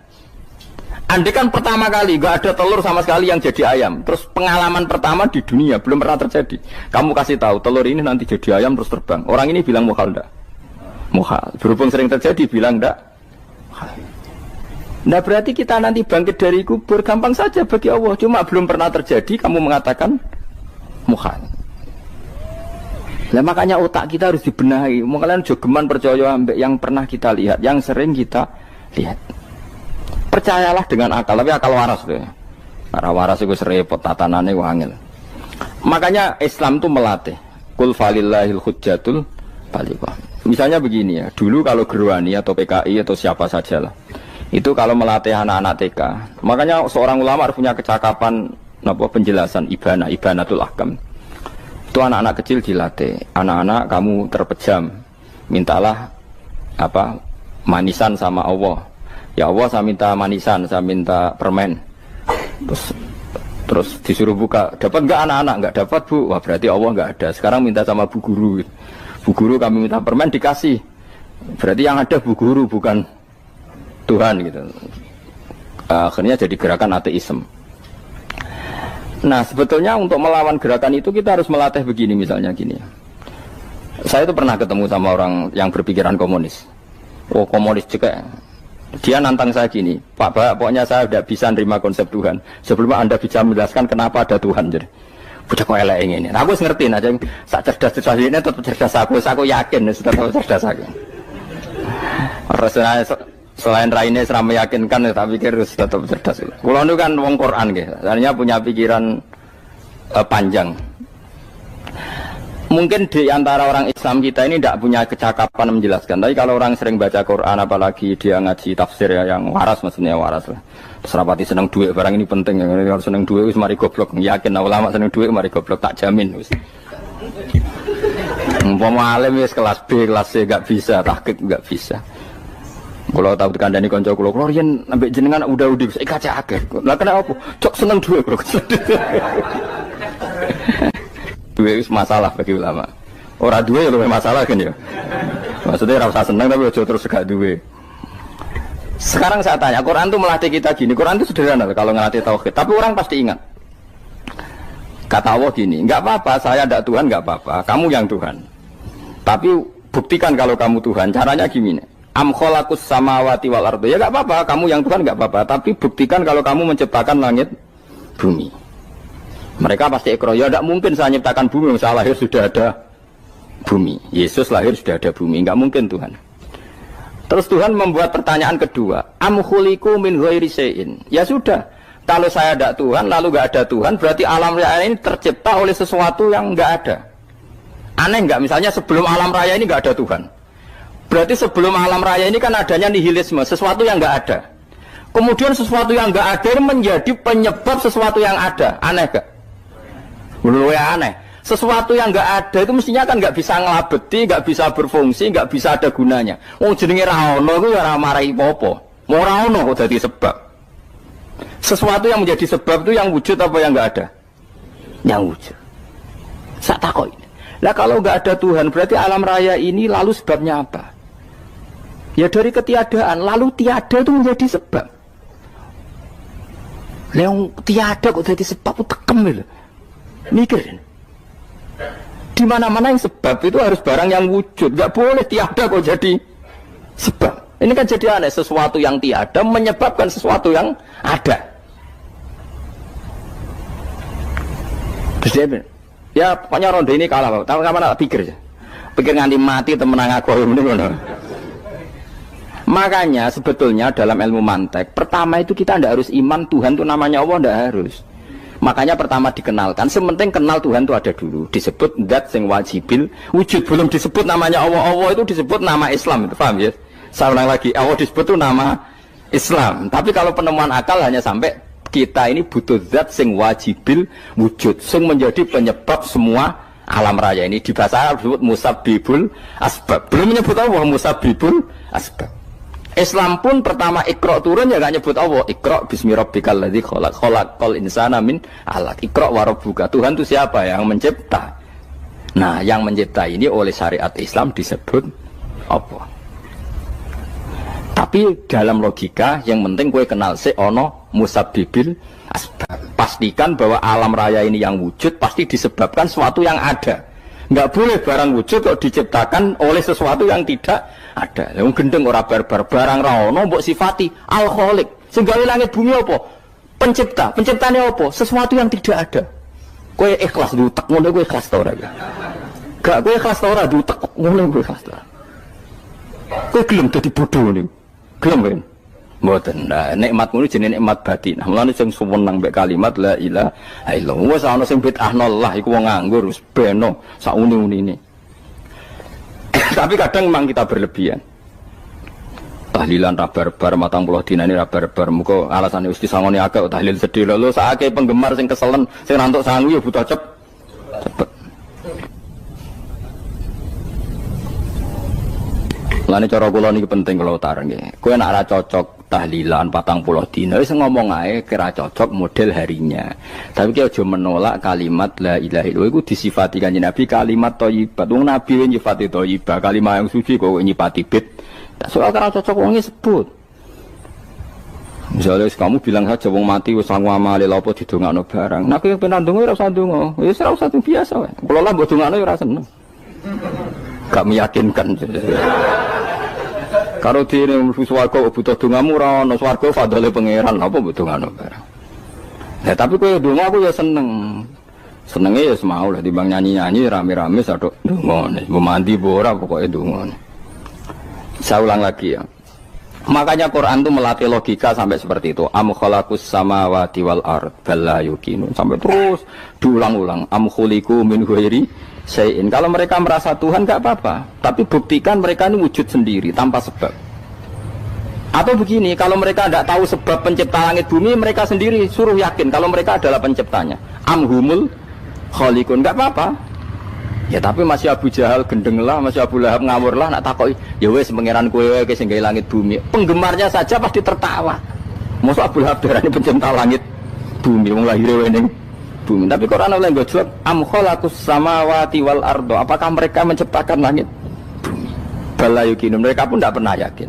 Andai kan pertama kali gak ada telur sama sekali yang jadi ayam, terus pengalaman pertama di dunia belum pernah terjadi. Kamu kasih tahu telur ini nanti jadi ayam terus terbang. Orang ini bilang mukhal enggak? Mukhal. Berhubung sering terjadi bilang enggak? Nah berarti kita nanti bangkit dari kubur gampang saja bagi Allah. Cuma belum pernah terjadi kamu mengatakan mukhal. Nah makanya otak kita harus dibenahi. Makanya jogeman percaya ambek yang pernah kita lihat, yang sering kita lihat. Percayalah dengan akal, tapi akal waras tuh. Karena waras itu serepot tatanannya wangil. Makanya Islam itu melatih. Kul falillahil hujjatul balighah. Misalnya begini ya, dulu kalau Gerwani atau PKI atau siapa saja lah, itu kalau melatih anak-anak TK, makanya seorang ulama harus punya kecakapan penjelasan ibanatul ahkam. Itu anak-anak kecil dilatih. Anak-anak kamu terpejam, mintalah manisan sama Allah. Ya Allah saya minta manisan, saya minta permen. Terus disuruh buka, dapat enggak anak-anak? Enggak dapat bu, wah berarti Allah enggak ada. Sekarang minta sama bu guru. Bu guru kami minta permen dikasih. Berarti yang ada bu guru bukan Tuhan gitu. Akhirnya jadi gerakan ateisme. Nah sebetulnya untuk melawan gerakan itu kita harus melatih begini misalnya gini. Saya itu pernah ketemu sama orang yang berpikiran komunis. Oh komunis juga. Dia nantang saya gini, Pak, pokoknya saya tidak bisa nerima konsep Tuhan sebelum Anda bisa menjelaskan kenapa ada Tuhan. Jadi, budak kok elek ini. Nah, aku ngerti aja, saya cerdas ini tetap cerdas aku yakin tetap cerdas aku. Rasulullah Selain raine seram meyakinkan, tak pikir harus tetap cerdas. Kulo itu kan wong Quran nggih, artinya punya pikiran panjang. Mungkin di antara orang Islam kita ini tidak punya kecakapan menjelaskan. Tapi kalau orang sering baca Quran, apalagi dia ngaji tafsir ya, yang waras, maksudnya waras lah. Serapati seneng duit, barang ini penting. Kalau seneng duit, mari goblok. Yakin ulama seneng duit, mari goblok, tak jamin. Umpama alim wis kelas B, kelas C gak bisa, tahqiq gak bisa. Kalau tahu dikandani kanca kula, kula riyen ambek jenengan udah saya kaca akhir. Lah kena apa? Cok seneng duit, bro. Duit itu masalah bagi ulama. Orang duit lebih masalah kan ya. Maksudnya rasa senang tapi ojo terus gak duit. Sekarang saya tanya, Quran itu melatih kita gini. Quran itu sederhana kalau ngelatih tauhid. Tapi orang pasti ingat. Kata Allah gini, nggak apa-apa, saya tidak Tuhan, nggak apa-apa. Kamu yang Tuhan. Tapi buktikan kalau kamu Tuhan. Caranya gini. Am khalaqus samawati wal ardi. Ya nggak apa-apa, kamu yang Tuhan nggak apa-apa. Tapi buktikan kalau kamu menciptakan langit, bumi. Mereka pasti ikrar, ya tidak mungkin saya menciptakan bumi, saya lahir sudah ada bumi. Yesus lahir sudah ada bumi, nggak mungkin Tuhan. Terus Tuhan membuat pertanyaan kedua, am khuliqu min ghairi syai'in. Ya sudah, kalau saya tidak Tuhan, lalu nggak ada Tuhan, berarti alam raya ini tercipta oleh sesuatu yang nggak ada. Aneh nggak? Misalnya sebelum alam raya ini nggak ada Tuhan. Berarti sebelum alam raya ini kan adanya nihilisme, sesuatu yang nggak ada. Kemudian sesuatu yang nggak ada menjadi penyebab sesuatu yang ada. Aneh gak? Menurut aneh. Sesuatu yang nggak ada itu mestinya kan nggak bisa ngelabeti, nggak bisa berfungsi, nggak bisa ada gunanya. Jenenge ra ono iku ora marai apa-apa. Mau ra ono kok dadi sebab. Sesuatu yang menjadi sebab itu yang wujud apa yang nggak ada? Yang wujud. Sak takok. Lah kalau nggak ada Tuhan berarti alam raya ini lalu sebabnya apa? Ya dari ketiadaan, lalu tiada itu menjadi sebab. Yang tiada kok jadi sebab itu tekem lho. Mikir. Di mana-mana yang sebab itu harus barang yang wujud, nggak boleh tiada kok jadi sebab. Ini kan jadi aneh, sesuatu yang tiada menyebabkan sesuatu yang ada. Terus dia bilang, ya pokoknya ronde ini kalah, tahu kapan tak pikir ya, pikir nganti mati temenang aku ini. Makanya sebetulnya dalam ilmu mantek, pertama itu kita tidak harus iman Tuhan itu namanya Allah, tidak harus. Makanya pertama dikenalkan, sementing kenal Tuhan itu ada dulu. Disebut zat sing wajibil wujud, belum disebut namanya Allah. Allah itu disebut nama Islam, itu paham ya? Saya ulang lagi, Allah disebut itu nama Islam. Tapi kalau penemuan akal hanya sampai kita ini butuh zat sing wajibil wujud, sing menjadi penyebab semua alam raya ini. Di bahasa Arab disebut musabbibul asbab. Belum menyebut Allah musabbibul asbab. Islam pun pertama Iqra turun ya gak nyebut Allah. Iqra bismi rabbikal ladzi khalaq, khalaqal insana min 'alaq. Iqra wa rabbuka. Tuhan itu siapa? Yang mencipta. Nah, yang mencipta ini oleh syariat Islam disebut apa? Tapi dalam logika yang penting kowe kenal sik ono musabbibil asbab. Pastikan bahwa alam raya ini yang wujud pasti disebabkan sesuatu yang ada. Nggak boleh barang wujud kok diciptakan oleh sesuatu yang tidak ada. Yang gendeng ora barbar barang ra ono mbok sifati al-khaliq. Sing gawe langit bumi apa? Pencipta. Penciptane apa? Sesuatu yang tidak ada. Kowe ikhlas dutek ngono kowe ikhlas ta ora? Gak kowe ikhlas ta ora dutek ngono kowe ikhlas ta. Kowe gelem dadi bodho niku. Gelem kowe. Mboten. Nah, nikmat ngono jenenge nikmat batin. Mulane sing suwenang mek kalimat la ilaha illallah. Wis ana sing bid'ahnallah iku wong nganggur wis beno sak uni-unine. Tapi kadang memang kita berlebihan. Tahlilan ra barbar 40 dina ini ra barbar. Muga alasane wis disangoni akeh tahlil sedih lho sakake penggemar sing keselen sing rantuk sangu ya butuh cepet. Lane cara kula niki penting kula utara nggih. Kowe nek ora cocok tahlilan 40 dina wis ngomong ae kira cocok model harinya. Tapi ki aja menolak kalimat la ilaha illallah iku disifati Kanjeng Nabi kalimat thayyibat. Wong Nabi nyifati thayyibah, kalimat yang suci kok nyifati bid. Soal kira cocok wong sebut. Misalnya kamu bilang saja wong mati wis sangu amale lha apa didongakno barang. Nek kowe pengen ndonga ora usah ndonga. Wis ora usah biasa wae. Kula lah mbok dongakno ora seneng. Gak meyakinkan. Karo dene mlebu swarga butuh dongamu ora ono swarga fadhole pangeran apa mbok dongano barang. Lah tapi kowe donga aku ya seneng. Senenge ya semau lah timbang nyanyi-nyanyi rame-rame sadok donga. Mbok mandi apa ora pokoke donga. Saya ulang lagi ya. Makanya Quran itu melatih logika sampai seperti itu. Am khalaqus samawati wal ard bal la yuqinun. Sampai terus diulang-ulang. Am khuliqu min ghairi syai'in. Kalau mereka merasa Tuhan enggak apa-apa, tapi buktikan mereka ini wujud sendiri tanpa sebab. Atau begini, kalau mereka tidak tahu sebab pencipta langit bumi, mereka sendiri suruh yakin kalau mereka adalah penciptanya. Am humul khaliqun, enggak apa-apa. Ya tapi masih Abu Jahal gendeng lah, masih Abu Lahab ngawur lah, nak takoki ya wes pangeran kowe wae sing gawe langit bumi. Penggemarnya saja pasti tertawa. Mosok Abu Lahab darani pencipta langit bumi, wong lahir wae ning bumi. Tapi Quran oleh ngejawab am khalaqus samawati wal ardo. Apakah mereka menciptakan langit bumi? Bala yuqinun, mereka pun tidak pernah yakin.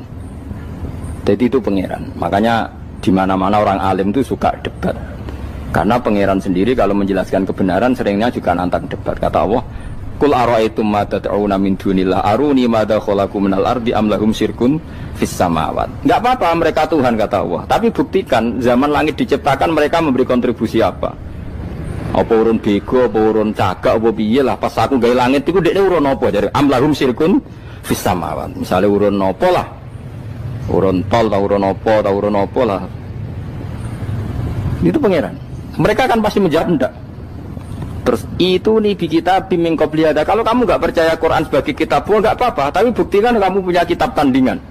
Jadi itu pangeran. Makanya di mana-mana orang alim itu suka debat. Karena pangeran sendiri kalau menjelaskan kebenaran seringnya juga nantang debat. Kata Allah, Qul ara'aytum ma tad'una min dunillah aruni madza khalaqu minal ardi am lahum syirkun fis samawat. Enggak apa-apa mereka Tuhan kata Allah, tapi buktikan zaman langit diciptakan mereka memberi kontribusi apa? Apa urun bego, apa urun cagak, apa piye lah pas aku gawe langit iku dekne urun apa jare am lahum syirkun fis samawat. Misale urun apa lah? Urun tol ta urun apa lah. Itu pangeran. Mereka kan pasti menjawab enggak. Terus itu nih di kitab biming qobliyada. Kalau kamu nggak percaya Quran sebagai kitab, nggak apa-apa. Tapi buktikan kamu punya kitab tandingan.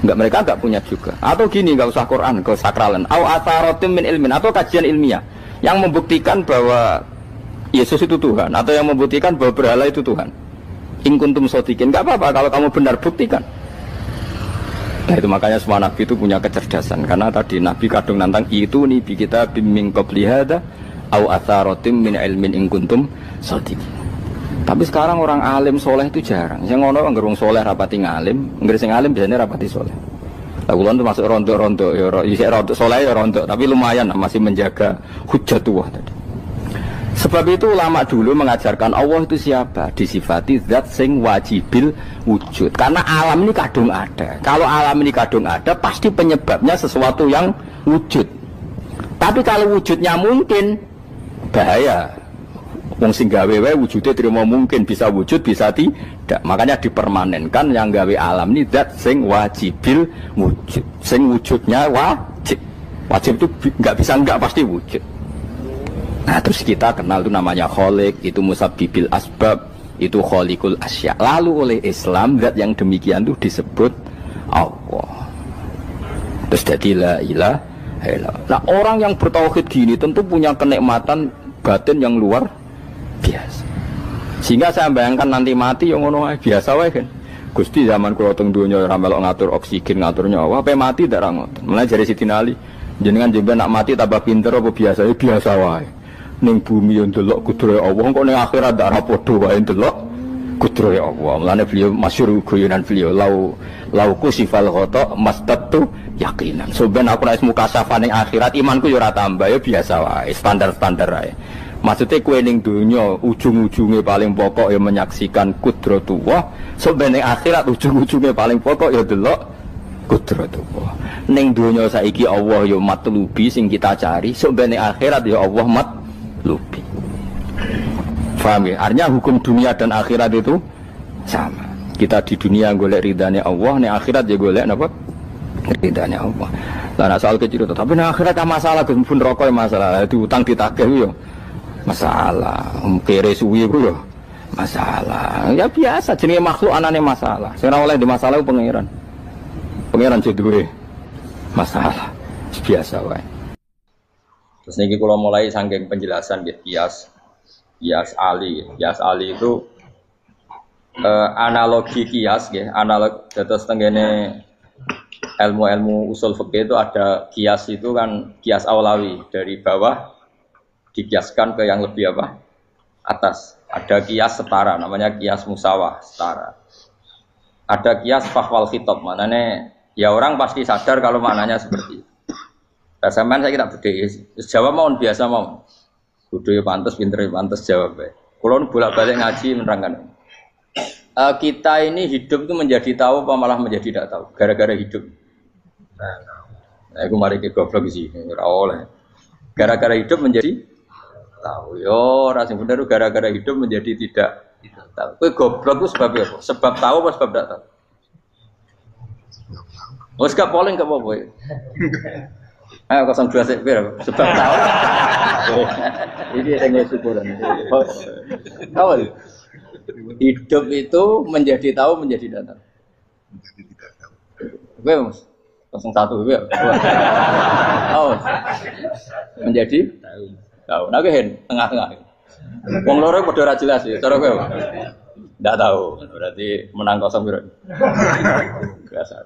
Mereka nggak punya juga. Atau gini, nggak usah Quran, nggak usah sakralan. Au atharotim min ilmin, atau kajian ilmiah yang membuktikan bahwa Yesus itu Tuhan, atau yang membuktikan bahwa berhala itu Tuhan. In kuntum shodiqin, nggak apa-apa. Kalau kamu benar buktikan. Nah itu makanya semua nabi itu punya kecerdasan. Karena tadi nabi kadung nantang itu nih di kitab biming qobliyada. Au atharatim min ilmin in kuntum shadiqin. Tapi sekarang orang alim soleh itu jarang. Sing ngono anggere wong soleh rapati ngalim, anggere sing alim biasanya rapati soleh. Lah kula itu masuk rontok-rontok ya isih rontok soleh ya rontok, tapi lumayan masih menjaga hujjatullah tadi. Sebab itu ulama dulu mengajarkan Allah itu siapa? Disifati zat sing wajibil wujud. Karena alam ini kadung ada. Kalau alam ini kadung ada, pasti penyebabnya sesuatu yang wujud. Tapi kalau wujudnya mungkin bahaya. Wong sing gawe wae wujude terima mungkin bisa wujud bisa tidak. Makanya dipermanenkan yang gawe alam ini zat sing wajibil wujud. Sing wujudnya wajib. Wajib itu enggak bisa enggak pasti wujud. Nah, terus kita kenal itu namanya khaliq, itu musabbibil asbab, itu khaliqul asya. Lalu oleh Islam zat yang demikian itu disebut Allah. Terus jadi la ilaha illallah. Nah, orang yang bertauhid gini tentu punya kenikmatan batin yang luar biasa. Sehingga saya bayangkan nanti mati yang ngono biasa wae kan. Gusti zaman kula teng donya ora melok ngatur oksigen, ngatur nyawa, apa mati ndak ra ngoten. Mulai jare Sidin Ali, jenengan jemben nak mati tambah pinter apa biasa? Ya biasa wae. Ning bumi yo ndelok kudrohe Allah, kok ning akhirat ndak ra padha wae ndelok kudrohe Allah. Mulane beliau masyhur guyonan beliau lau kusifal ghata mastatu yakinan. So ben aku nek mukasafa ning akhirat imanku yo ora tambah ya biasa wae, standar-standar wae. Maksudnya kue ning dunya ujung-ujungnya paling pokok ya menyaksikan kudratullah. So ben ning akhirat ujung-ujungnya paling pokok ya delok kudratullah. Ning dunya saiki Allah ya matlubi sing kita cari, so ben ning akhirat ya Allah matlubi. Paham ya? Artinya hukum dunia dan akhirat itu sama. Kita di dunia golek ridhanya Allah, ning akhirat ya golek napa? Ridhanya Allah. Lah nek soal kecil itu, tapi ning akhirat masalah Gus pun rokok masalah, diutang ditagih yo masalah, kere suwi ku yo masalah. Ya biasa jenenge makhluk anane masalah. Sing ora oleh di masalah pangeran. Pangeran duwe masalah. Biasa wae. Terus niki kula mulai saking penjelasan nggih kias ali. Kias ali itu analogi kias nggih, analog dados tengene ilmu-ilmu usul fikih itu ada kias itu kan kias aulawi dari bawah dikiaskan ke yang lebih apa? Atas. Ada kias setara namanya kias musawah setara. Ada kias fahwal khitab, maknanya ya orang pasti sadar kalau maknanya seperti itu. Rasaman saya kira beda. Jawab mau biasa mau. Kudu pantas, pinter pantas jawab. Kalau bolak-balik ngaji menerangkan. Kita ini hidup itu menjadi tahu apa malah menjadi tidak tahu gara-gara hidup. Nah, aku mari ke goblok sih, ora oleh. Gara-gara hidup menjadi tahu. Yo, ora sing bener gara-gara hidup menjadi tidak tahu. Kowe goblok itu sebab apa? Sebab tahu apa sebab tidak tahu? Wes gak polling gak apa-apa. Ayo 02 sik pir sebab tahu. Ini sing syukuran. Tahu. Hidup itu menjadi tahu menjadi tidak tahu. Gue Mas 01 gue. Oh. Menjadi tahu. Nah gue tengah-tengah. Wong loro padha ora jelas ya, cara kowe. Ndak tahu. Berarti menang 0 piro. Biasa.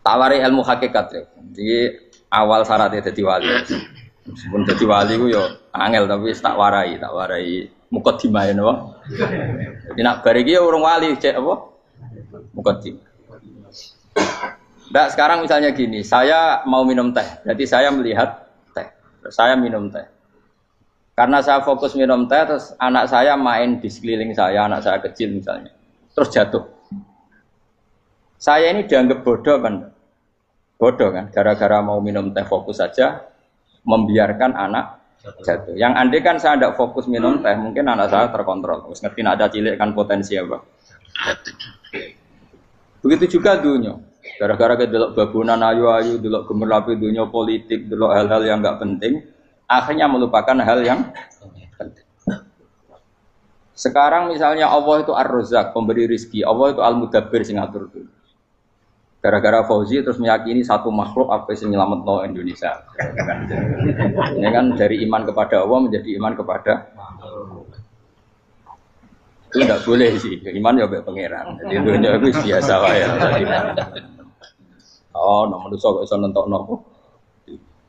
Tawari ilmu hakikat ya. Jadi awal syaratnya jadi wali. Meskipun jadi wali ku yo angel tapi tak warai mukadimah napa. Jadi nak bar iki ya urung wali cek apa? Mukadimah. Ndak sekarang misalnya gini, saya mau minum teh. Jadi saya melihat teh. Saya minum teh. Karena saya fokus minum teh, terus anak saya main di sekeliling saya, anak saya kecil misalnya, terus jatuh. Saya ini dianggap bodoh kan? Bodoh kan? Gara-gara mau minum teh fokus saja, membiarkan anak jatuh. Yang andai kan saya tidak fokus minum teh, mungkin anak saya terkontrol. Terus ngerti ada cilik kan potensi apa? Begitu juga dunia. Gara-gara kita delok babunan ayu-ayu, delok gemerlapi dunia politik, delok hal-hal yang enggak penting, akhirnya melupakan hal yang penting. Sekarang misalnya Allah itu Ar-Razzaq, pemberi rizki, Allah itu Al-Mudabbir sing ngatur dunia. Gara-gara Fauzi terus meyakini satu makhluk apa yang nyelametno Indonesia. Ini kan dari iman kepada Allah menjadi iman kepada itu tidak boleh sih. Iman ya be pangeran. Jadi dunia itu biasa wae. Oh, nomor itu kok iso nentokno.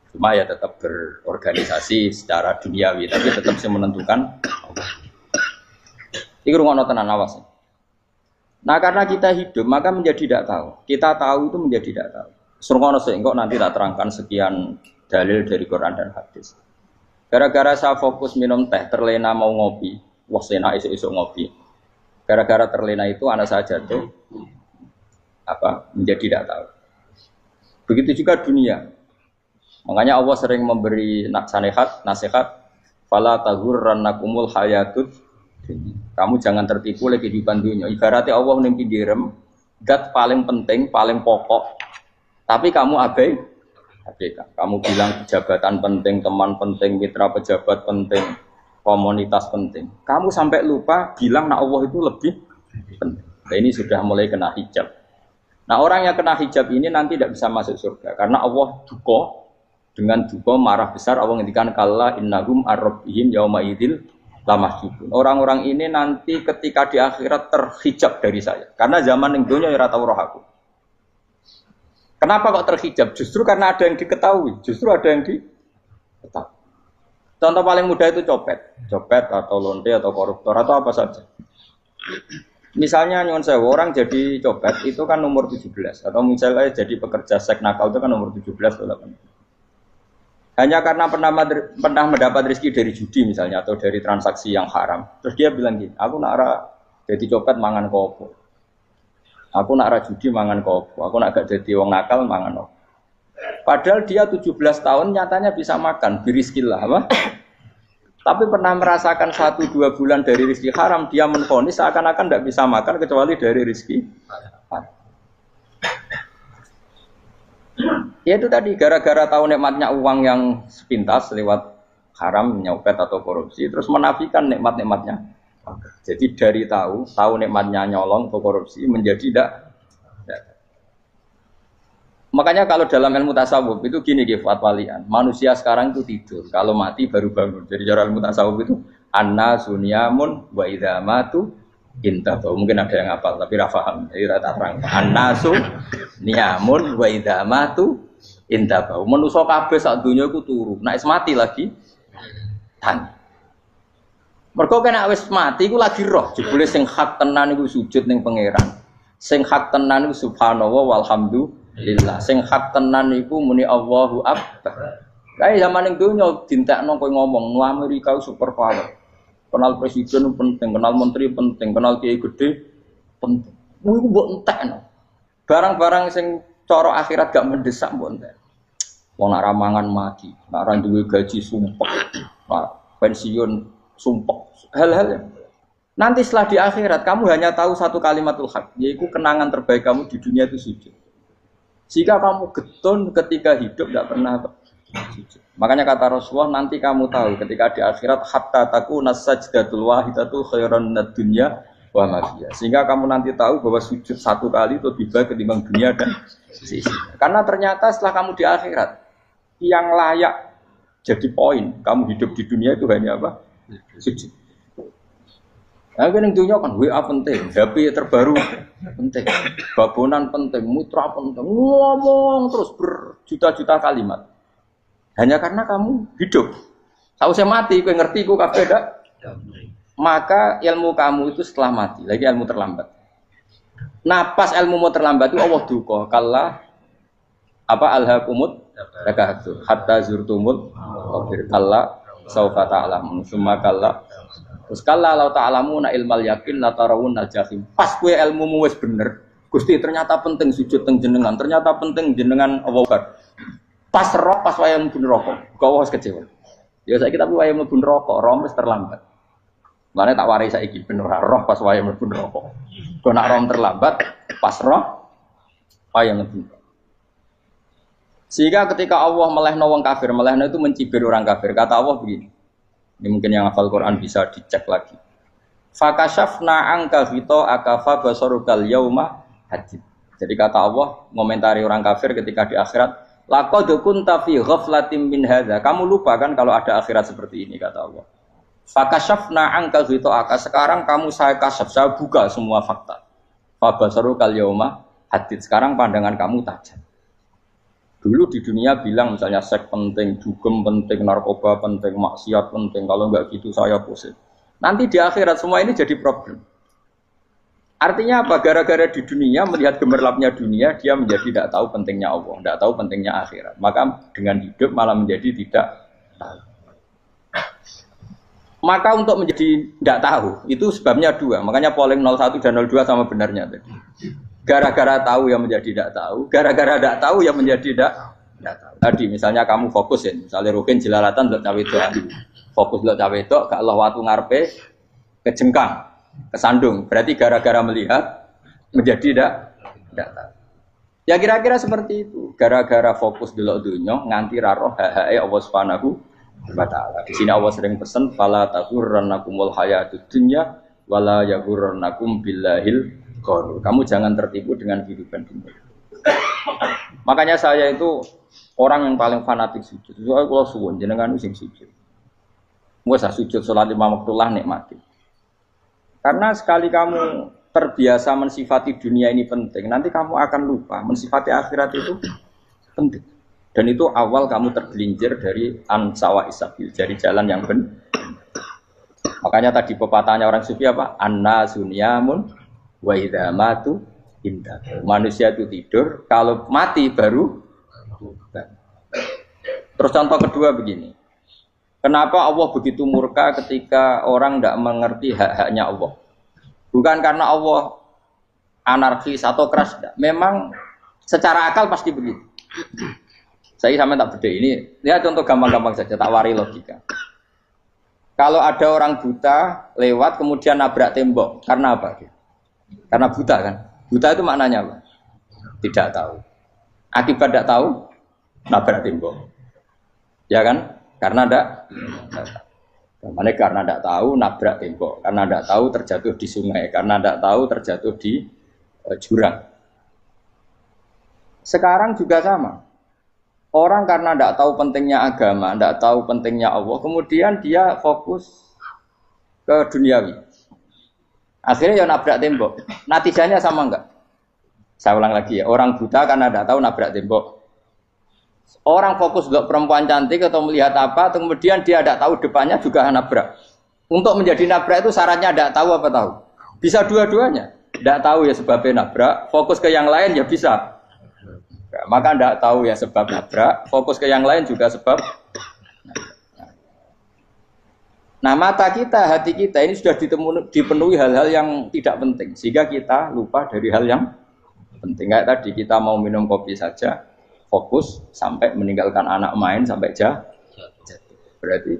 Cuma ya tetap berorganisasi secara duniawi, tapi tetap sih menentukan. Iki rungokno tenan awas. Nah karena kita hidup maka menjadi tidak tahu. Kita tahu itu menjadi tidak tahu. Surungono sehingga nanti tak terangkan sekian dalil dari Quran dan hadis. Gara-gara saya fokus minum teh, terlena mau ngopi, wah sena esok ngopi. Gara-gara terlena itu anak saya jatuh, menjadi tidak tahu. Begitu juga dunia. Makanya Allah sering memberi nasihat, fala taghurrannakumul hayatud. Kamu jangan tertipu oleh kehidupan dunia. Ibaratnya Allah nempi direm, dat paling penting, paling pokok. Tapi kamu abaikan. Kamu bilang jabatan penting, teman penting, mitra pejabat penting, komunitas penting. Kamu sampai lupa bilang nak Allah itu lebih penting. Nah, ini sudah mulai kena hijab. Nah orang yang kena hijab ini nanti tidak bisa masuk surga karena Allah dengan duka marah besar. Allah ngendikan kalla innahum ar-rabbihim yauma idzil lamahjubun. Orang-orang ini nanti ketika di akhirat terhijab dari saya. Karena zaman yang dunia ora tau roh aku. Kenapa kok terhijab? Justru karena ada yang diketahui. Justru ada yang diketahui. Contoh paling mudah itu copet atau lonte atau koruptor atau apa saja. Misalnya nyuwun sewu orang jadi copet itu kan umur 17 atau misalnya jadi pekerja seks nakal itu kan umur 17 atau 18. Hanya karena pernah mendapat rezeki dari judi misalnya atau dari transaksi yang haram. Terus dia bilang gini, aku nak jadi copet mangan kopo. Aku nak judi mangan kopo. Aku nak gak jadi wong nakal mangan kopo. Padahal dia 17 tahun nyatanya bisa makan, birizkillah apa? Tapi pernah merasakan 1-2 bulan dari rezeki haram, dia menvonis seakan-akan tidak bisa makan kecuali dari rezeki haram. Ya itu tadi gara-gara tahu nikmatnya uang yang sepintas lewat haram, nyopet atau korupsi, terus menafikan nikmat-nikmatnya. Jadi dari tahu nikmatnya nyolong atau korupsi menjadi tidak. Makanya kalau dalam ilmu tasawuf itu gini fatwalian, manusia sekarang itu tidur, kalau mati baru bangun. Jadi cara ilmu tasawuf itu annasu niyamun wa idza matu intahu. Mungkin ada yang hafal tapi ora paham. Jadi rata terang. Annasu niyamun wa idza matu intahu. Manusa kabeh sak donya iku turu. Nek mati lagi tan. Mergo kena wis mati iku lagi roh. Jebule sing hak tenan iku sujud ning pangeran. Sing hak tenan iku subhanallah walhamdulillah. Sing hak tenan iku muni Allahu akbar. Kae zaman ning donya dintekno kowe ngomong nu Amerika super power. Kenal presiden penting, kenal menteri penting, kenal kiai gede penting. Iku mbok entekno. Barang-barang sing cara akhirat gak mendesak mbok entek. Wong nek mangan mati, nek ora duwe gaji sumpek, pensiun sumpek. Hal-hal Nanti setelah di akhirat kamu hanya tahu satu kalimatul haq, yaitu kenangan terbaik kamu di dunia itu sujud. Jika kamu getun ketika hidup tidak pernah sujud. Makanya kata Rasulullah, nanti kamu tahu ketika di akhirat hatta takuna sajdatul wahidatu khairan minad dunya wa ma fiha. Sehingga kamu nanti tahu bahwa sujud satu kali itu lebih baik ketimbang dunia dan sisinya. Karena ternyata setelah kamu di akhirat yang layak jadi poin kamu hidup di dunia itu hanya apa? Sujud. Nah, yang dunia kan WA penting, HP terbaru penting, babonan penting, mitra penting, ngomong terus berjuta-juta kalimat. Hanya karena kamu hidup. Kalau saya mati, kau ngerti, kau kabeh dak. Maka ilmu kamu itu setelah mati, lagi ilmu terlambat. Nah, pas ilmu mau terlambat itu Allah duka, kalla apa alhaqumut takadzur hatta zurtumul qabir kalla saufa ta'lamun summa kalla. Terus kalla law ta'lamuna ilmal yakin la tarawun al-jahim. Pas kowe ilmumu wis bener, Gusti ternyata penting sujud teng jenengan, ternyata penting jenengan Allah. Pas roh pas wayah mlebu neraka, kok wis kecewa. Ya saiki tapi wayah mlebu neraka, roh wis terlambat. Mane tak warai saiki ben ora roh pas wayah mlebu neraka. Kok nak roh terlambat, pas roh wayah mlebu. Sehingga ketika Allah melehno wong kafir, melehno itu mencibir orang kafir. Kata Allah begini. Ini mungkin yang hafal Quran bisa dicek lagi. Fakashafna angka fito akafa basarukal yauma hadid. Jadi kata Allah ngomentari orang kafir ketika di akhirat, laqad kunta fi ghaflatin min hadza. Kamu lupa kan kalau ada akhirat seperti ini kata Allah. Fakashafna angka fito aka. Sekarang kamu saya kasaf, saya buka semua fakta. Fa basarukal yauma hadid. Sekarang pandangan kamu tajam. Dulu di dunia bilang misalnya seks penting, dugem penting, narkoba penting, maksiat penting. Kalau enggak gitu saya pusing. Nanti di akhirat semua ini jadi problem. Artinya apa? Gara-gara di dunia melihat gemerlapnya dunia, dia menjadi tidak tahu pentingnya Allah, tidak tahu pentingnya akhirat. Maka dengan hidup malah menjadi tidak tahu. Maka untuk menjadi tidak tahu itu sebabnya dua. Makanya polling 01 dan 02 sama benarnya tadi. Gara-gara tahu yang menjadi tidak tahu, gara-gara tidak tahu yang menjadi tidak tahu. Tadi misalnya kamu fokus ya, misalnya Rukin jelalatan buat cawe itu, fokus buat cawe itu, gak Allah waktu ngarepe kejengkang, kesandung. Berarti gara-gara melihat menjadi tidak tahu. Ya kira-kira seperti itu. Gara-gara fokus delok dunya nganti ra roh hae Allah Subhanahu wa taala. Di sini Allah sering pesan fala taghurrannakumul hayatud dunya wala yaghurrannakum billahil ghurur. Kamu jangan tertipu dengan kehidupan dunia. Makanya saya itu orang yang paling fanatik sujud. Soalnya kalau suwun jenengan sing sujud. Wes sujud salat 5 waktu lah nikmati. Karena sekali kamu terbiasa mensifati dunia ini penting, nanti kamu akan lupa mensifati akhirat itu penting. Dan itu awal kamu tergelincir dari ansawa isabil, dari jalan yang benar. Makanya tadi pepatahnya orang sufi apa? An-nasunyamun wa idza matu indah. Manusia itu tidur, kalau mati baru. Terus contoh kedua begini. Kenapa Allah begitu murka ketika orang tidak mengerti hak-haknya Allah? Bukan karena Allah anarkis atau keras, tidak. Memang secara akal pasti begitu. Saya sama tak beda ini. Ya contoh gampang-gampang saja, tak wari logika. Kalau ada orang buta lewat kemudian nabrak tembok, karena apa? Karena buta kan? Buta itu maknanya apa? Tidak tahu. Akibat tidak tahu, nabrak tembok. Ya kan? Karena tidak karena tidak tahu nabrak tembok. Karena tidak tahu terjatuh di sungai. Karena tidak tahu terjatuh di jurang. Sekarang juga sama. Orang karena tidak tahu pentingnya agama, tidak tahu pentingnya Allah, kemudian dia fokus ke duniawi. Akhirnya ya nabrak tembok. Natijanya sama enggak? Saya ulang lagi ya. Orang buta karena tidak tahu nabrak tembok. Orang fokus untuk perempuan cantik atau melihat apa, kemudian dia tidak tahu depannya juga nabrak. Untuk menjadi nabrak itu syaratnya tidak tahu apa tahu. Bisa dua-duanya. Tidak tahu ya sebabnya nabrak, fokus ke yang lain ya bisa. Nah, maka tidak tahu ya sebab nabrak, fokus ke yang lain juga sebab. Nah mata kita, hati kita ini sudah dipenuhi hal-hal yang tidak penting, sehingga kita lupa dari hal yang penting. Kayak tadi kita mau minum kopi saja, fokus sampai meninggalkan anak main sampai jatuh. Berarti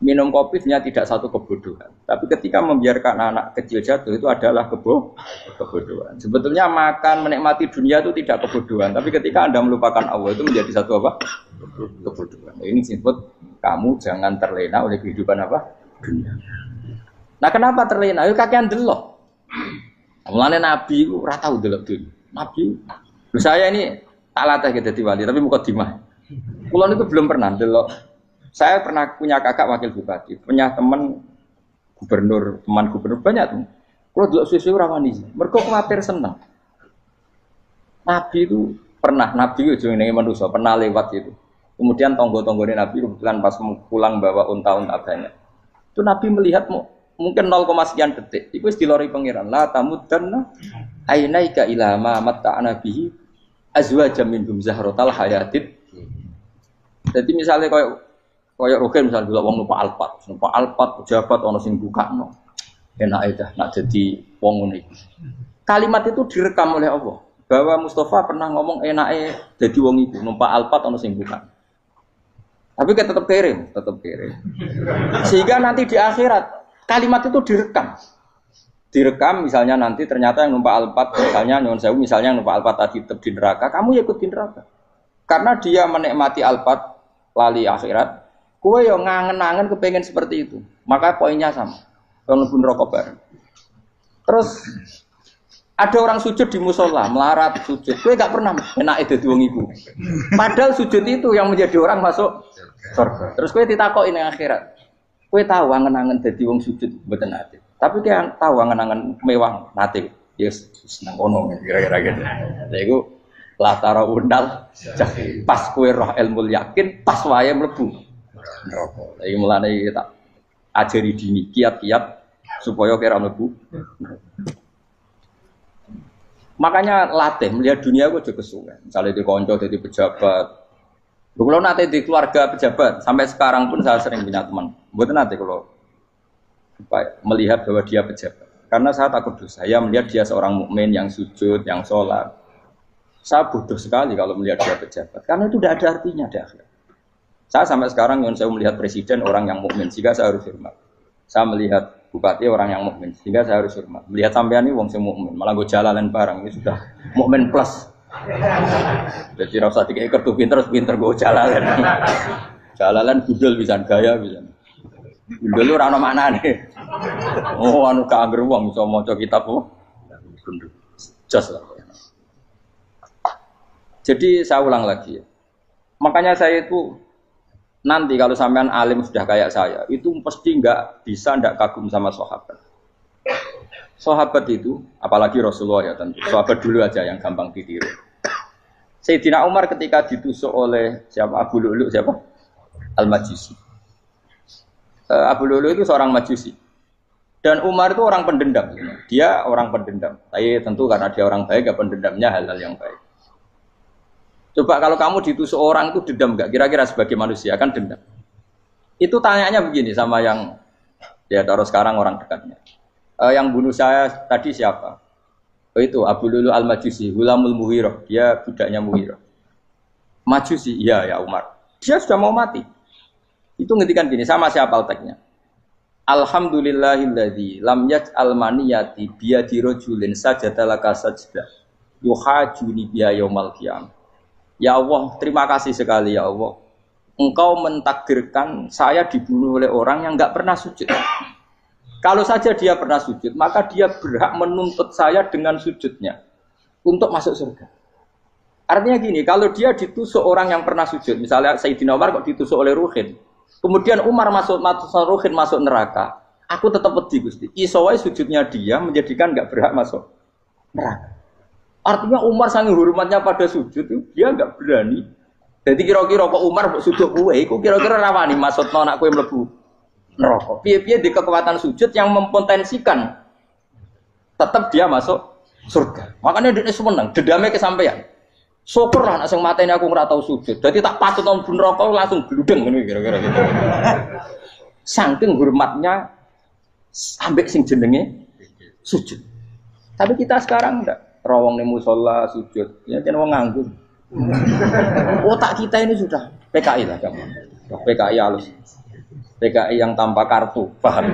Minum kopi sebenarnya tidak satu kebodohan. Tapi ketika membiarkan anak kecil jatuh itu adalah kebodohan. Sebetulnya makan, menikmati dunia itu tidak kebodohan. Tapi ketika Anda melupakan Allah itu menjadi satu apa? Kebodohan. Ini disebut kamu jangan terlena oleh kehidupan apa? Dunia. Nah kenapa terlena? Itu kakean delok. Mulane Nabi itu ora tau delok dunia. Nabi, saya ini tak latih jadi wali, tapi muka dimah. Kulon itu belum pernah delok. Saya pernah punya kakak wakil bupati, punya teman gubernur banyak tuh. Kalau dulu susu rawani, mereka khawatir senang. Nabi itu pernah, Nabi itu yang manusia pernah lewat itu. Kemudian tonggo-tonggonya Nabi kebetulan pas pulang bawa unta-unta banyak. Itu Nabi melihat mungkin 0, sekian detik. Itu dilori pangeran. La tamuddanna ainaika ila ma matta'na bihi azwajan minhum zahratal hayatid. Jadi misalnya kayak Rogen misalnya dulu wong numpak Alphard pejabat ono sing bukakno. Enak aja nak jadi wong ngene iki. Kalimat itu direkam oleh Allah bahwa Mustafa pernah ngomong enake jadi wong iku numpak Alphard ono sing buka. Tapi kan tetap kirim. Sehingga nanti di akhirat kalimat itu direkam. Direkam misalnya nanti ternyata yang numpak Alphard misalnya nyuwun sewu misalnya yang numpak Alphard tadi tetap di neraka, kamu ya ikut di neraka. Karena dia menikmati Alphard lali akhirat. Kue yang ngangen-ngangen kepengen seperti itu, maka poinnya sama. Kalau pun rokok bareng. Terus ada orang sujud di musola, melarat sujud. Kue gak pernah enak itu wong iku. Padahal sujud itu yang menjadi orang masuk surga. Terus kue ditakoki ning akhirat. Kue tahu angen-angen dadi wong sujud mboten nate. Tapi kue tahu angen-angen mewah nate. Yes, seneng kono kira-kira gitu. Lha iku latara undal pas kue roh ilmu yakin pas wae mlebu neraka. Iki mulane tak ajari dini kiat-kiat supaya kira mlebu. Makanya latih melihat dunia gue juga kesuwen. Misalnya di konco jadi pejabat. Kalau nanti di keluarga pejabat sampai sekarang pun saya sering punya teman. Bukan nanti kalau melihat bahwa dia pejabat. Karena saya takut dosa. Saya melihat dia seorang mukmin yang sujud, yang sholat. Saya bodoh sekali kalau melihat dia pejabat. Karena itu tidak ada artinya di akhirat. Saya sampai sekarang yang saya melihat presiden orang yang mukmin, sehingga saya harus hormat. Saya melihat bupati orang yang mukmin, sehingga saya harus hormat. Melihat sampean ini wong sing mukmin, malah gue jalalan barang ini sudah mukmin plus. Jadi rasa tiga kartu pinter gue jalalan. Jalalan gudul bisa gaya bisa. Gudul lu rano mana nih? Oh anu keangger wong bisa maca kitab kok. Just lah. Jadi saya ulang lagi. Makanya saya itu nanti kalau sampean alim sudah kayak saya, itu pasti nggak kagum sama sahabat. Sahabat itu, apalagi Rasulullah ya tentu. Sahabat dulu aja yang gampang ditiru. Sayyidina Umar ketika ditusuk oleh siapa? Abu Lu'lu siapa? Al-Majusi. Abu Lu'lu itu seorang Majusi. Dan Umar itu orang pendendam. Dia orang pendendam. Tapi tentu karena dia orang baik, ya pendendamnya hal-hal yang baik. Coba kalau kamu ditusuk orang itu dendam enggak? Kira-kira sebagai manusia kan dendam. Itu tanyanya begini sama yang ya taruh sekarang orang dekatnya. Yang bunuh saya tadi siapa? Oh itu Abu Lulu Al-Majusi, Hulamul Muhirah. Dia budaknya Muhirah. Majusi, iya ya Umar. Dia sudah mau mati. Itu ngendikan gini, sama siapa alteknya? Alhamdulillahilladzi lam yaj'al maniyati biyadi rajulin sajadalaka sajdah yuhajuni biya yaumal qiyamah. Ya Allah, terima kasih sekali ya Allah. Engkau mentakdirkan saya dibunuh oleh orang yang enggak pernah sujud. Kalau saja dia pernah sujud, maka dia berhak menuntut saya dengan sujudnya untuk masuk surga. Artinya gini, kalau dia ditusuk orang yang pernah sujud, misalnya Sayyidina Umar kok ditusuk oleh Ruhin, kemudian Umar Ruhin masuk neraka, aku tetap pedih Gusti. Isowai sujudnya dia menjadikan enggak berhak masuk neraka. Artinya Umar sangat hormatnya pada sujud itu dia enggak berani. Jadi kira-kira kok Umar sujud kowe iku kira-kira rawani maksudno anak kowe mlebu neraka. Piye-piye di kekuatan sujud yang mempotensikan tetap dia masuk surga. Makanya dia seneng, dendamnya kesampaian. Syukurlah nek sing mateni aku ora tau sujud. Dadi tak patut nang neraka langsung gludeng ngene kira-kira gitu. Saking hormatnya ambek sing jenenge sujud. Tapi kita sekarang enggak. Rawong ning musala sujud, ya kan wong nganggur. Otak kita ini sudah PKI lah kamu. PKI halus. TKI yang tanpa kartu, paham?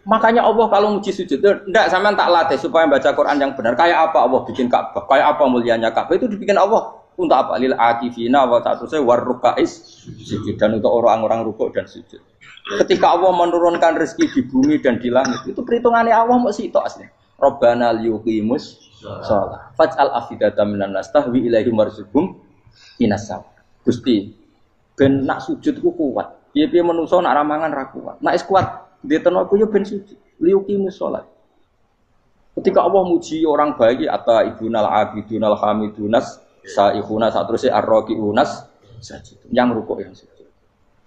Makanya Allah kalau muji sujud, enggak sampean tak latih supaya baca Quran yang benar. Kayak apa Allah bikin Ka'bah? Kayak apa mulianya Ka'bah? Itu dibikin Allah untuk apa? Lil akifina wa ta'tusai warrukais sujud, dan untuk orang-orang rukuk dan sujud. Ketika Allah menurunkan rezeki di bumi dan di langit, itu perhitungannya Allah mau sitok asli. Rabbana liyuqimus shalah faj'al afidatan minan nas tahwi ilaihim warzuqhum minas sama. Gusti, ben nak sujud ku kuat. Piye-piye menungso nak ramangan ra kuat. Nak is kuat diteno aku yo ben sujud. Liyuqimus shalah. Ketika Allah muji orang baik atau ibunal abidunal hamidunas saikhuna satruse arraqiunas sajid. Yang rukuk yang sujud.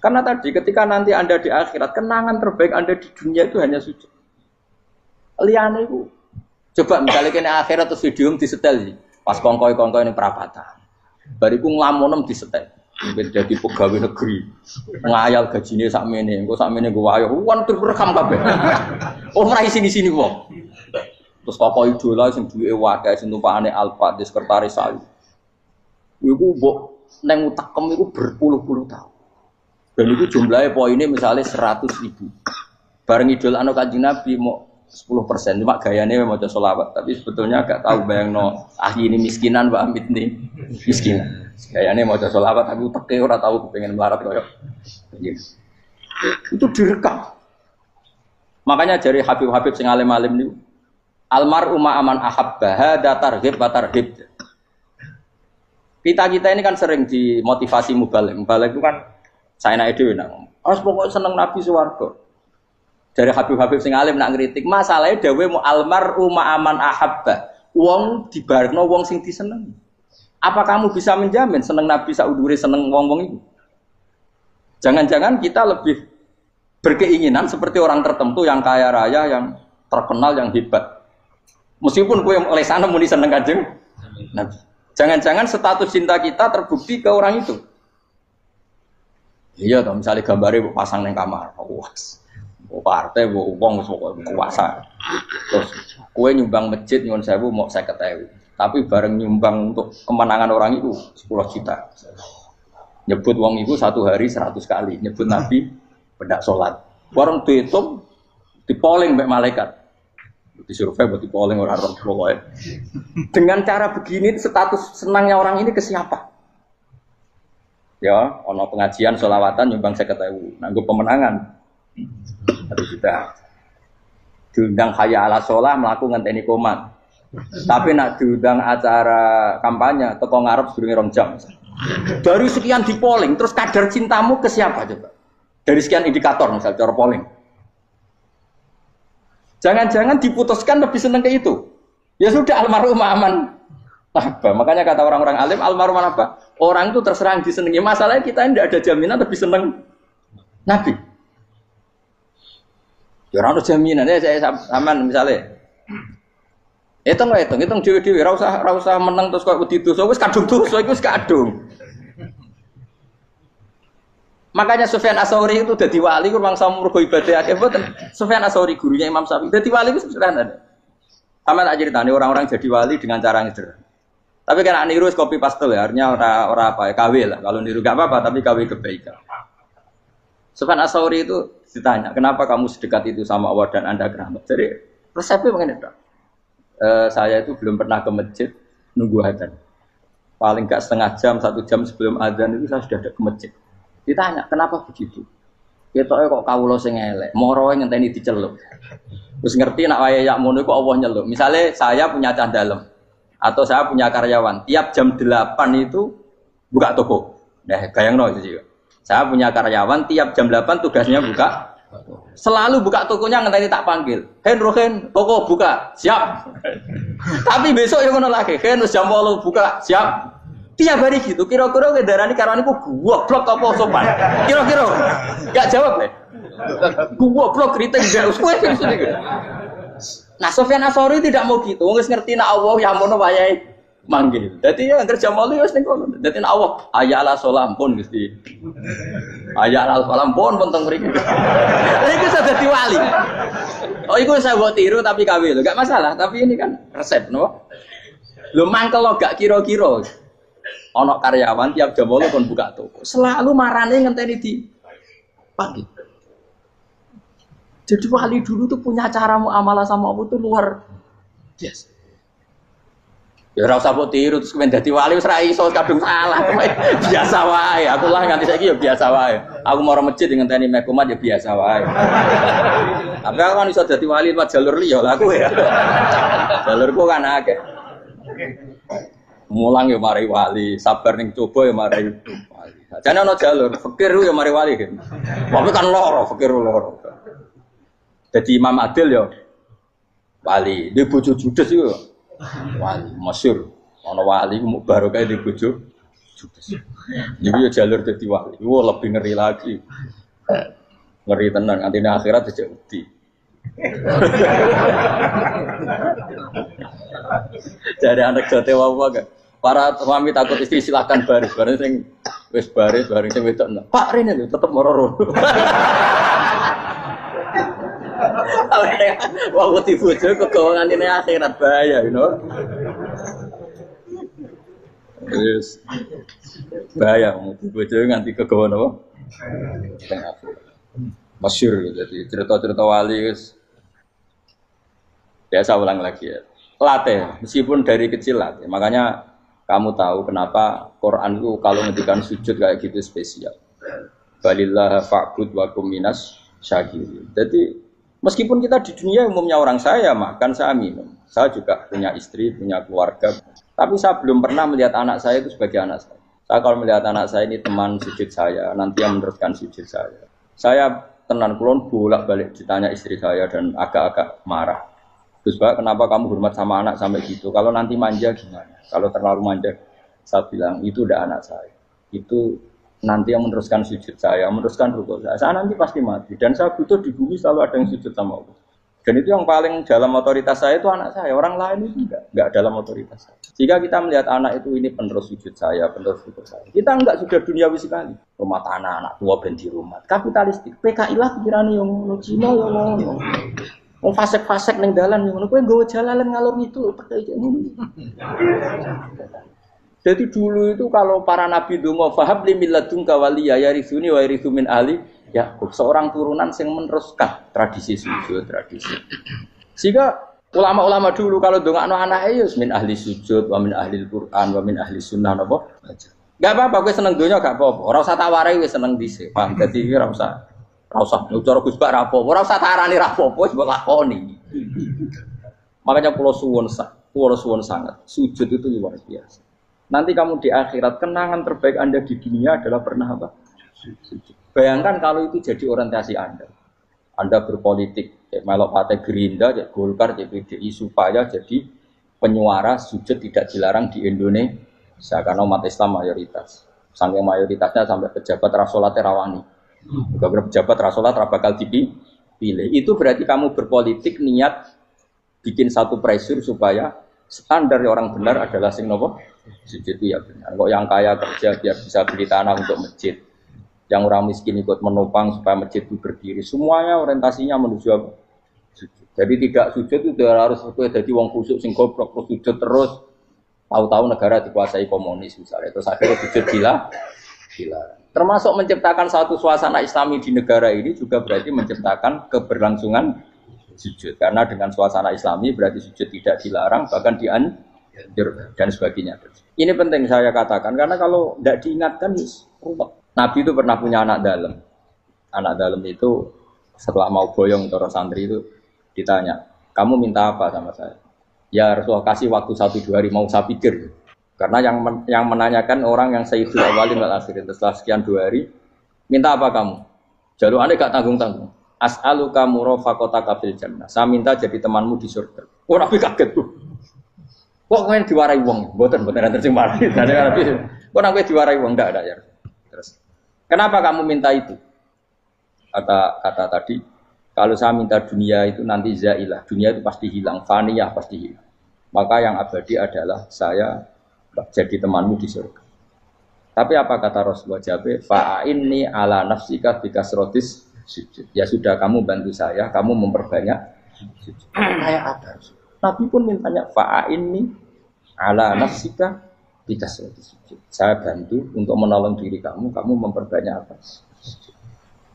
Karena tadi ketika nanti Anda di akhirat, kenangan terbaik Anda di dunia itu hanya sujud. Liyane iku coba misalnya kena akhirat terus video disetel pas kongkoi-kongkoi ini perapatan. Bariku nglamonem disetel. Jadi pegawai negeri. Ngayal gajine sakmene, engko sakmene gue wayo. Wan direkam kabeh. Oh ora sini-sini wong. Terus tokoh idola sing duwe wae sing tumpakane Alfa di sekretaris saya. Iku mbok nang utakem iku berpuluh-puluh tahun. Dan itu jumlahnya poinnya misalnya 100.000. Bareng idol anu Kanjeng Nabi mau 10%, cuma gayanya maca sholawat, tapi sebetulnya agak tahu bayangno ini miskinan Mbak Amit nih miskinan. Gayanya maca sholawat tapi uteke ora tahu kepengen melarat koyo. Itu direkam. Makanya dari Habib-habib sing alim-alim niku almar'u ma'aman ahabba hada targhib wa tarhib. Kita ini kan sering dimotivasi mubalik. Mubalik itu kan saya naik dhewe nang. Harus pokoknya seneng Nabi swarga. Dari Habib-habib sing alim nak ngritik, masalahnya dawuh mu almar'u ma'aman ahabba. Wong dibarno wong sing disenengi. Apa kamu bisa menjamin seneng Nabi saudure seneng wong-wong itu? Jangan-jangan kita lebih berkeinginan seperti orang tertentu yang kaya raya, yang terkenal, yang hebat. Meskipun kowe oleh sana muni seneng Kanjeng Nabi. Jangan-jangan status cinta kita terbukti ke orang itu. Iya toh, misalnya gambarnya pasang neng kamar. Wah. Partai wong kuasa. Terus kowe nyumbang masjid nyuwun sewu mau 50.000. Tapi bareng nyumbang untuk kemenangan orang itu 10 juta. Nyebut wong itu satu hari 100 kali, nyebut Nabi pendak salat. Warung dihitung dipoling mbek malaikat. Disurvei buat dipoling orang-orang pokoknya. Dengan cara begini status senangnya orang ini ke siapa? Ya, ono pengajian sholawatan nyumbang 50.000. Nanggo pemenangan. Harus kita diundang kaya ala sholah melakukan ngenteni komat. Tapi nak diundang acara kampanye teko ngarep sedurunge 2 jam. Dari sekian di polling, terus kadar cintamu ke siapa coba? Dari sekian indikator misal cara polling. Jangan-jangan diputuskan lebih seneng ke itu. Ya sudah almarhum aman. Apa? Makanya kata orang-orang alim almarhum apa? Orang itu terserah disenangi. Masalahnya kita tidak ada jaminan lebih seneng Nabi. Ya orang jaminan ya saya aman misalnya. Hitung dewi-dewi, ra usah menang terus kok wedi dosa wis kadung dosa iku wis kadung. Makanya Sufyan Ats-Tsauri itu dadi wali ku mangsa mergo ibadah akeh mboten. Sufyan Ats-Tsauri gurunya Imam Syafi'i. Dadi wali ku sederhana. Sama tak ceritane orang-orang jadi wali dengan cara yang sederhana. Tapi kan niru copy paste ya, artinya ora apa ya, KW lah. Kalau niru gak apa-apa tapi KW kebaikan. Sufyan Ats-Tsauri itu ditanya, kenapa kamu sedekat itu sama Allah dan Anda keramat? Jadi resepnya begini, Pak. Saya itu belum pernah ke masjid nunggu adzan. Paling gak setengah jam, 1 jam sebelum adzan itu saya sudah ada ke masjid. Ditanya, kenapa begitu? Ketoke kok kawula sing elek, moroe ngenteni dicelup. Terus ngerti nak wayahe yak ngono kok Allah nyelup. Misale saya punya cah dalem atau saya punya karyawan, tiap jam 8 itu buka toko. Nah, bayangno itu juga. Saya punya karyawan tiap jam 8 tugasnya buka. Selalu buka tokonya ngenteni tak panggil. Rohen, toko buka, siap. Tapi besok yang ngono lagi, jam 8 buka, siap. Tiap hari gitu, kira-kira kendaraan karwaniku gua blok apa sopan? Kira-kira enggak jawab deh. Gua blok kritik enggak usah gitu. Nah, Sufyan Ats-Tsauri tidak mau gitu. Wong wis ngerti nek Allah ya mono wayahe manggil. Dadi ya kerja malu wis ning kono. Dadi nek Allah ayala salam pun Gusti. Ayala salam pun teng mriki. Iku sudah dadi wali. Oh, iku saya buat tiru tapi kawe lho, enggak masalah, tapi ini kan resep no. Lho mangkel lo gak kira-kira. Ono karyawan tiap jam 8 kon buka toko. Selalu marane ngenteni di pagi. Jadi wali dulu tuh punya cara muamalah sama Allah tuh luar biasa. Ya ora usah mbok tiru terus kemen dadi wali wis ra iso kadung salah. Biasa wae. Aku lah nganti saiki ya biasa wae. Aku mau masjid ngenteni meh kumat ya biasa wae. Tapi aku kan iso dadi wali lewat jalur liya lah aku ya. Jalurku kan akeh. Mulang ya mari wali, sabar ning coba ya mari wali. Jane ana jalur fikir ya mari wali kan. Tapi kan loro, fikir loro. Jadi Imam Adil ya wali, dia bojo judes itu wali, masyhur. Ana wali ku barokah di bojo judes. Jadi ya jalur dadi wali. Wah lebih ngeri lagi. Ngeri tenan, antine akhirat aja wedi. Jadi anak jote wae gak. Para suami takut istri silakan baris, bareng sing wis baris, bareng sing wedok. Pak rene lho tetep moro-moro. Wong wedi bojo kegawangan ini akhirat bahaya, you know. Yes. Bahaya wedi bojo nganti kegawan apa? Masyhur jadi cerita-cerita wali guys. Biasa ulang lagi ya. Latih, meskipun dari kecil latih. Makanya kamu tahu kenapa Quran itu kalau ngendikan sujud kayak gitu spesial. Balillah fa'bud wa kum minas syakirin. Jadi meskipun kita di dunia umumnya orang saya makan, saya minum. Saya juga punya istri, punya keluarga. Tapi saya belum pernah melihat anak saya itu sebagai anak saya. Saya kalau melihat anak saya ini teman sujud saya, nanti yang meneruskan sujud saya. Saya tenan kulon bolak-balik ditanya istri saya dan agak-agak marah. Terus Pak, kenapa kamu hormat sama anak sampai gitu? Kalau nanti manja gimana? Kalau terlalu manja, saya bilang itu udah anak saya. Itu nanti yang meneruskan sujud saya, meneruskan rukuk saya. Saya nanti pasti mati. Dan saya butuh di bumi selalu ada yang sujud sama Allah. Dan itu yang paling dalam otoritas saya itu anak saya. Orang lain itu enggak dalam otoritas saya. Jika kita melihat anak itu ini penerus sujud saya, penerus rukuk saya. Kita enggak sudah duniawi sekali. Rumah tanah, anak tua ben di rumah. Kapitalistik. PKI lah pikirannya yang Cina yang mau fasek-fasek neng dalan yang kowe nggawa jalalan ngalor itu pakai ini. Jadi dulu itu kalau para nabi donga fahab li milladunka waliya yarisuni wa yarithu min ahli Yakub, seorang turunan yang meneruskan tradisi sujud, tradisi. Sehingga ulama-ulama dulu kalau dongakno anake ya min ahli sujud wa min ahli Al-Qur'an wa min ahli sunnah napa. Enggak apa-apa kowe seneng donya gak apa-apa. Ora usah tak warai wis seneng dhisik. Paham dadi ora usah cara Gus Bak ra apa-apa, ora usah tarani ra apa-apa wis mbok lakoni. Makanya pulau suwun sangat. Sujud itu luar biasa. Nanti kamu di akhirat kenangan terbaik Anda di dunia adalah pernah apa? Sujud. Bayangkan kalau itu jadi orientasi Anda. Anda berpolitik, melok partai Gerindra, Golkar, PDI supaya jadi penyuara sujud tidak dilarang di Indonesia karena umat Islam mayoritas. Saking mayoritasnya sampai pejabat rasolat rawani. Beberapa pejabat rasolat bakal dipilih. Itu berarti kamu berpolitik niat bikin satu pressure supaya standar orang benar adalah sing nopo sujud itu ya benar. Kok yang kaya kerja biar bisa beli tanah untuk masjid. Yang orang miskin ikut menopang supaya masjid itu berdiri. Semuanya orientasinya menuju apa? Sujud. Jadi tidak sujud itu harus jadi wong kusuk sing goblok terus sujud terus. Tahu-tahu negara dikuasai komunis misalnya. Terus akhirnya sujud gila. Termasuk menciptakan satu suasana Islami di negara ini juga berarti menciptakan keberlangsungan sujud. Karena dengan suasana Islami berarti sujud tidak dilarang bahkan dianjurkan dan sebagainya. Ini penting saya katakan karena kalau tidak diingatkan ruwet. Nabi itu pernah punya anak dalam. Anak dalam itu setelah mau boyong toro santri itu ditanya, kamu minta apa sama saya? Ya Rasulullah kasih waktu 1-2 hari mau saya pikir. Karena yang menanyakan orang yang Sayyidul Awwalin wal Akhirin setelah sekian 2 hari, minta apa kamu? Jaluannya gak tanggung-tanggung. As'aluka murafaqataka fil jannah. Saya minta jadi temanmu di surga. Oh Nabi kaget tuh. Kok kalian diwarai wong? Mboten terjemah. Kok Nabi diwarai wong ndak ada ya. Terus kenapa kamu minta itu? Kata tadi, kalau saya minta dunia itu nanti zailah, dunia itu pasti hilang, faniyah pasti hilang. Maka yang abadi adalah saya jadi temanmu di surga. Tapi apa kata Rasulullah Jabe? Fa'inni ala nafsika bikasrotis sujud. Ya sudah kamu bantu saya, kamu memperbanyak sujud. Kayak apa? Nabi pun mintanya fa'inni ala nafsika Dikasih sujud. Saya bantu untuk menolong diri kamu memperbanyak apa?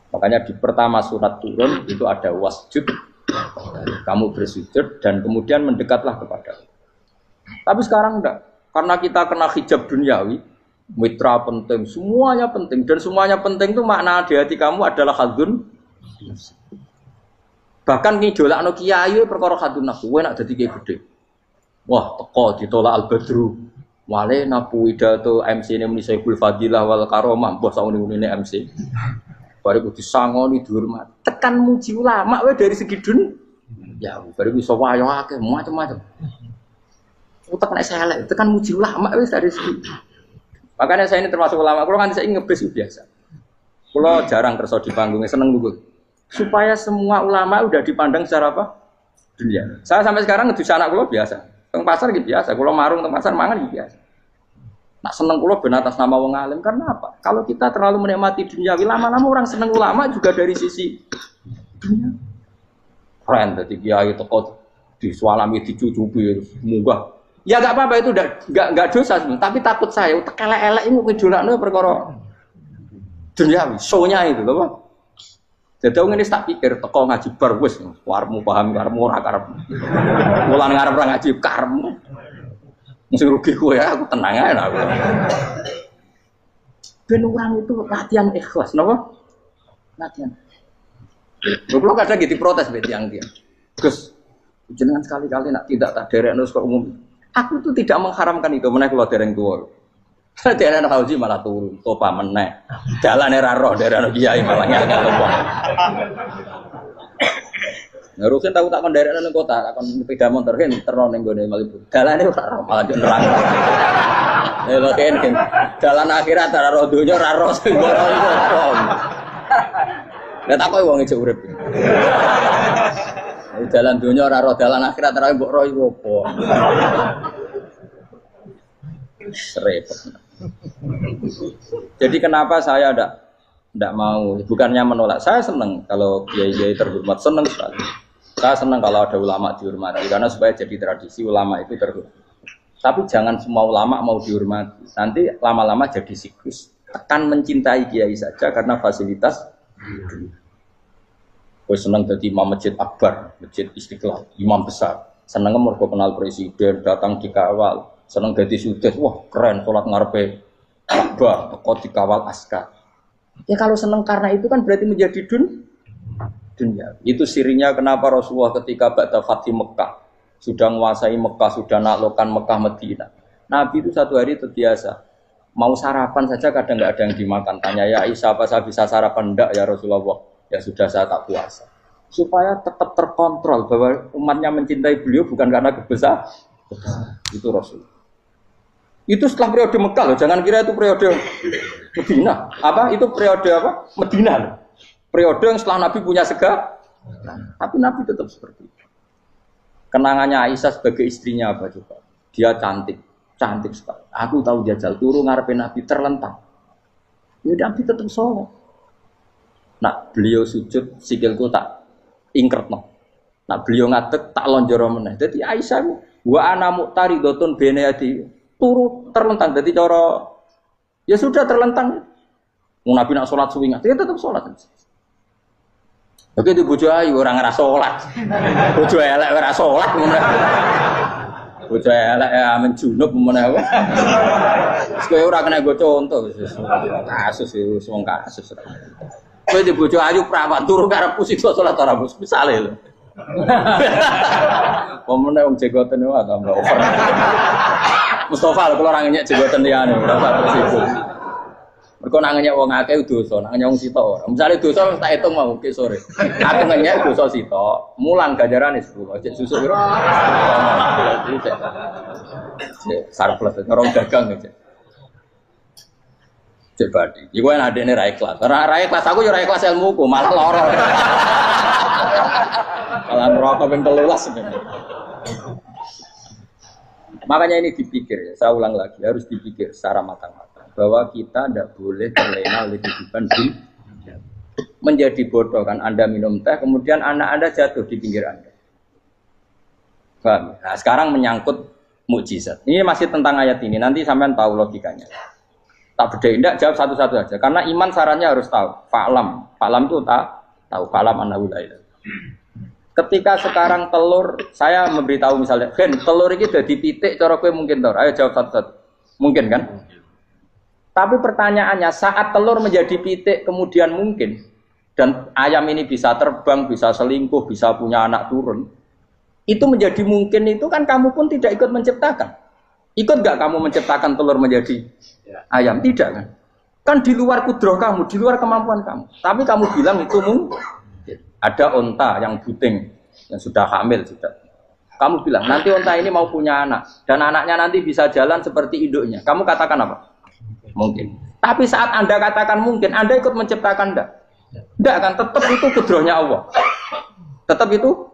Makanya di pertama surat turun itu ada wasjud, kamu bersujud dan kemudian mendekatlah kepada Allah. Tapi sekarang enggak, karena kita kena hijab duniawi, mitra penting, semuanya penting dan semuanya penting itu makna di hati kamu adalah hadzun. Bahkan ngidolakno kiai perkara hadzun nafsu, enak dadi kiai gede. Wah, teko ditolak al-badru. Wale napu pidato MC ini muni Saiful Fadilah wal Karomah, mbah sauni-unine MC. Bariku disangoni dihormat. Tekan muji ulama wae dari segi ya, bariku iso wayo akeh macam-macam. Utek nek saya elek, tekan muji ulama wis dari segi. Makanya saya ini termasuk ulama, kalau kan saya ngebes biasa. Kalau jarang kerso di panggungnya seneng dulu. Supaya semua ulama udah dipandang secara apa? Dunia. Saya sampai sekarang ngedus anak kula biasa. Teng pasar gitu biasa, kula marung teng pasar mangan gitu biasa. Nak seneng kula ben atas nama wong alim karena apa? Kalau kita terlalu menikmati duniawi, lama-lama orang seneng ulama juga dari sisi dunia. Keren dadi kiai teko disualami dicucupi munggah. Ya enggak apa-apa itu enggak dosa sebenarnya, tapi takut saya utek elek-elek iku ngidolakno perkara duniawi, show-nya itu lho, Pak. Jadi ngene tak pikir teko ngaji bar wis warmu paham karepmu ora karepmu. Mulan ngarep ora ngaji karepmu. Mesti rugi kowe ya, aku tenang ae lah aku. Ben orang itu latihan ikhlas, napa? Latihan. Lho kadang gitu protes mbek tiyang-tiyang. Gus, jenengan sekali-kali nak tidak tak derekno kok umum. Aku tuh tidak mengharamkan itu, menaik keluar dereng tua. Dereng haji malah turun, topa menaik. Jalannya raro, dereng kiai malah ngel-ngel wong. Ngurusin tahu tak kon dereng nang kota, tak kon sepeda motor kan terno ning gone Malibu. Dalane ora malah yo nerang. Lho kene dalan akhirat ora ro donya ora ro sing ora iso. Lah takoki wong iki urip. Jalan dunia ora roh, dalan akhirat ora mbok roh iku apa. Repot. Jadi kenapa saya ndak mau, bukannya menolak. Saya senang kalau kiai-kiai terhormat, senang sekali. Saya senang kalau ada ulama dihormati karena supaya jadi tradisi ulama itu terhormat. Tapi jangan semua ulama mau dihormati. Nanti lama-lama jadi siklus. Tekan mencintai kiai saja karena fasilitas. Gue seneng jadi imam masjid akbar, masjid Istiqlal, imam besar. Seneng mergo kenal presiden, datang dikawal. Seneng jadi sudes, wah keren, sholat ngarepe akbar, teko dikawal askar. Ya kalau seneng karena itu kan berarti menjadi dunia. Itu sirinya kenapa Rasulullah ketika ba'da Fathi Mekah sudah menguasai Mekah, sudah naklukkan Mekah Madinah. Nabi itu satu hari terbiasa. Mau sarapan saja kadang nggak ada yang dimakan. Tanya ya Aisyah, apa saya bisa sarapan? Enggak ya Rasulullah. Ya sudah saya tak puasa. Supaya tetap terkontrol bahwa umatnya mencintai beliau bukan karena kebesaran. Itu Rasul. Itu setelah periode Mekah loh. Jangan kira itu periode Medina. Apa? Itu periode apa? Medina loh. Periode yang setelah Nabi punya segala. Tapi Nabi tetap seperti itu. Kenangannya Aisyah sebagai istrinya apa coba? Dia cantik. Cantik sekali. Aku tahu jajal turu ngarepin Nabi terlentang. Ya Nabi tetap sholat. Nak beliau sujud sikilku tak ingkretno. Nak beliau ngadeg tak lonjoro meneh. Dadi Aisyah wa ana muqtaridotun bene adi turu terlentang. Dadi cara ya sudah terlentang. Wong Nabi nak salat suwi dia tetap salat. Oke di bojo ayu ora ngerasa salat. Bojo elek ora salat ngono. Bojo elek ya menjunub meneh wae. Kowe ora kena go contoh kasus wis wong kasus. Kowe di bojo ayu prawan turu karepku siksa salat ora bos misale lho. Pomene wong jegoten wae tambah over. Mustofa lho kula ora ngenyek jegoten liyane ora usah sibuk. Mergo nak ngenyek wong akeh dosa, nak ngenyek wong sitok ora. Misale dosa tak hitung mau ke sore. Aku ngenyek dosa sitok, mulang ganjarane 10. Cek susuk piro? Cek sarplus orang dagang cek. Cek badi. Iku enak adekne ra ikhlas. Ra ikhlas aku ya ra ikhlas ilmuku, malah lara. Malah neraka ping 13. Makanya ini dipikir ya, saya ulang lagi harus dipikir secara matang-matang bahwa kita tidak boleh terlena oleh kehidupan dunia. Menjadi bodoh kan Anda minum teh, kemudian anak Anda jatuh di pinggir Anda. Paham? Nah sekarang menyangkut mukjizat. Ini masih tentang ayat ini. Nanti sampean tahu logikanya. Tak bedain, tidak jawab satu-satu aja. Karena iman sarannya harus tahu. Fa'lam. Fa'lam itu tak tahu. Fa'lam annahu la ilaha. Ketika sekarang telur, saya memberitahu misalnya, Gen, telur ini udah dipitik, cara kowe mungkin tahu. Ayo jawab satu-satu. Mungkin kan? Tapi pertanyaannya, saat telur menjadi pitik kemudian mungkin, dan ayam ini bisa terbang, bisa selingkuh, bisa punya anak turun, itu menjadi mungkin itu kan kamu pun tidak ikut menciptakan. Ikut gak kamu menciptakan telur menjadi ayam? Tidak kan? Kan di luar kudroh kamu, di luar kemampuan kamu. Tapi kamu bilang itu mungkin. Ada onta yang buting, yang sudah hamil sudah. Kamu bilang nanti onta ini mau punya anak dan anaknya nanti bisa jalan seperti induknya. Kamu katakan apa? Mungkin. Tapi saat Anda katakan mungkin, Anda ikut menciptakan enggak? Enggak kan? Tetap itu kudrohnya Allah. Tetap itu.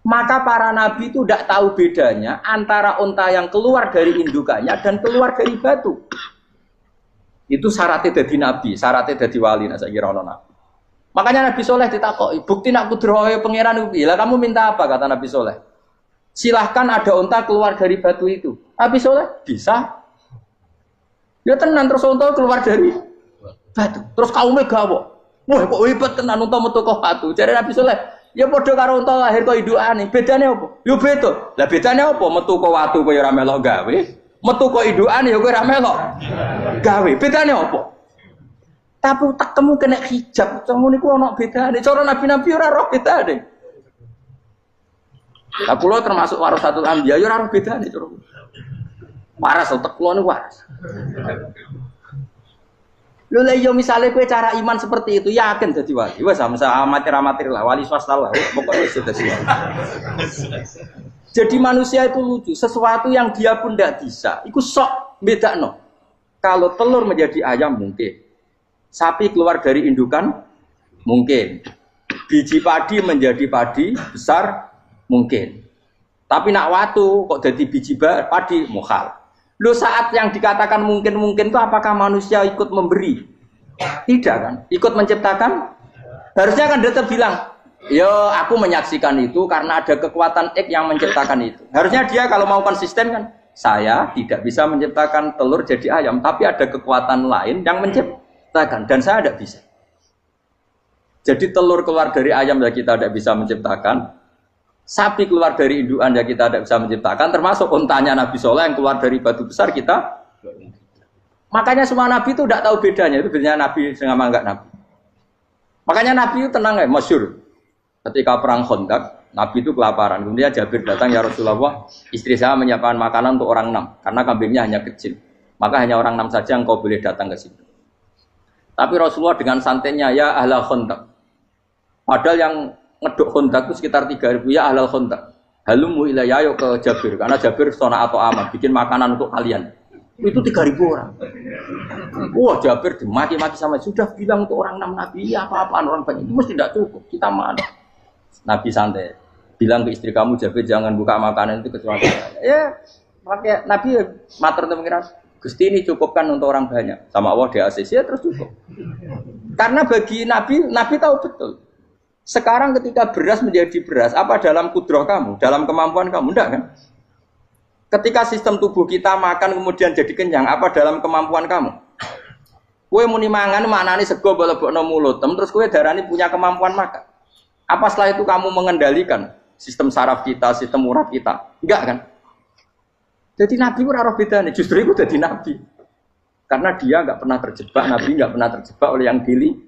Maka para nabi itu tidak tahu bedanya antara onta yang keluar dari indukannya dan keluar dari batu. Itu syaratnya jadi nabi, syaratnya jadi wali. Nah, saya kira ono nabi. Makanya Nabi Soleh ditakoki, bukti nak kudrohe pangeran itu. Lah kamu minta apa kata Nabi Soleh? Silahkan ada onta keluar dari batu itu. Nabi Soleh bisa. Ya tenan terus onta keluar dari batu. Terus kaumnya gawok. Wah kok hebat tenan onta metu kok batu. Jare Nabi Soleh, ya padha karo unta lahir kok indukane. Bedane apa? Yo beda. Lah bedane apa? Metu kok watu kowe ora melok gawe. Metu kok indukane ya kowe ora melok gawe. Bedane apa? Tapi utakmu kena hijab. Ngono niku ana bedane. Cara nabi-nabi ora roh bedane. Lah kula termasuk warasatul anbiya ya ora roh bedane cara. Waras utek kula niku waras. Lho lah yo misale kowe cara iman seperti itu yakin dadi wali. Wes sampe amatir-amatir lah wali swasta lah pokoknya sudah siap. Jadi manusia itu lucu, sesuatu yang dia pun tidak bisa. Iku sok bedakno. Kalau telur menjadi ayam mungkin. Sapi keluar dari indukan mungkin. Biji padi menjadi padi besar mungkin. Tapi nak watu kok jadi biji padi mukhal. Loh saat yang dikatakan mungkin-mungkin itu apakah manusia ikut memberi? Tidak kan? Ikut menciptakan? Harusnya kan dia bilang, yo aku menyaksikan itu karena ada kekuatan X yang menciptakan itu. Harusnya dia kalau mau konsisten kan, saya tidak bisa menciptakan telur jadi ayam, tapi ada kekuatan lain yang menciptakan dan saya tidak bisa. Jadi telur keluar dari ayam ya kita tidak bisa menciptakan. Sapi keluar dari indukan ya kita tidak bisa menciptakan, termasuk untanya Nabi Soleh yang keluar dari batu besar kita. Makanya semua Nabi itu tidak tahu bedanya, itu bedanya Nabi sama enggak Nabi. Makanya Nabi itu tenang ya, masyhur. Ketika perang Khandaq, Nabi itu kelaparan. Kemudian Jabir datang, ya Rasulullah, istri saya menyiapkan makanan untuk orang 6, karena kambingnya hanya kecil. Maka hanya orang 6 saja yang kau boleh datang ke situ. Tapi Rasulullah dengan santainya, ya ahla Khandaq. Padahal yang ngeduk Khandaq itu sekitar 3.000, ya ahlal Khandaq. Halumu ilayya ayo ke Jabir, karena Jabir sona atau aman, bikin makanan untuk kalian. Itu 3.000 orang. Wah Jabir dimaki-maki sama, sudah bilang untuk orang 6 Nabi, ya apa-apaan orang banyak, itu mesti tidak cukup, kita mana. Nabi santai, bilang ke istri kamu Jabir jangan buka makanan itu kecuali saya. Ya, pakai Nabi matur untuk mengira, Gusti ini cukupkan untuk orang banyak, sama Allah di ACC ya terus cukup. Karena bagi Nabi tahu betul. Sekarang ketika beras menjadi beras, apa dalam kudrah kamu, dalam kemampuan kamu, enggak kan? Ketika sistem tubuh kita makan kemudian jadi kenyang, apa dalam kemampuan kamu? Kue muni mangan maknane sego bolebokno mulut, terus kue darani punya kemampuan makan. Apa setelah itu kamu mengendalikan sistem saraf kita, sistem urat kita? Enggak kan? Jadi Nabi ora roh bedane, justru itu jadi Nabi. Karena dia enggak pernah terjebak, Nabi enggak pernah terjebak oleh yang pilih.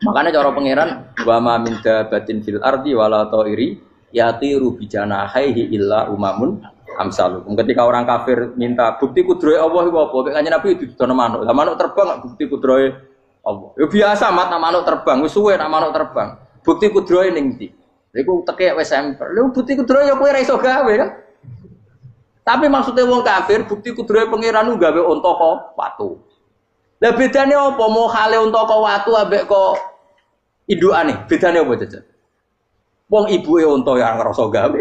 Makanya cara pangeran wa ma min dabatin fil ardi wala ta'iri yatiru bi janahihi illa umamun amsalukum. Ketika orang kafir minta bukti kudrohe Allah iku apa? Kayaknya Nabi didono manuk. Lah manuk terbang bukti kudrohe Allah. Ya biasa mat manuk terbang, wis suwe nak manuk terbang. Bukti kudrohe ning ndi? Iku teke wis emper. Lha bukti kudrohe ya kowe ora iso gawe kan? Tapi maksudnya wong kafir bukti kudrohe pangeran ku gawe unta kok watu. Lah bedane apa? Mau hale unta kok watu ambek kok indukane, bedane apa jajan? Wong ibuke unta yang ngrasa gawe.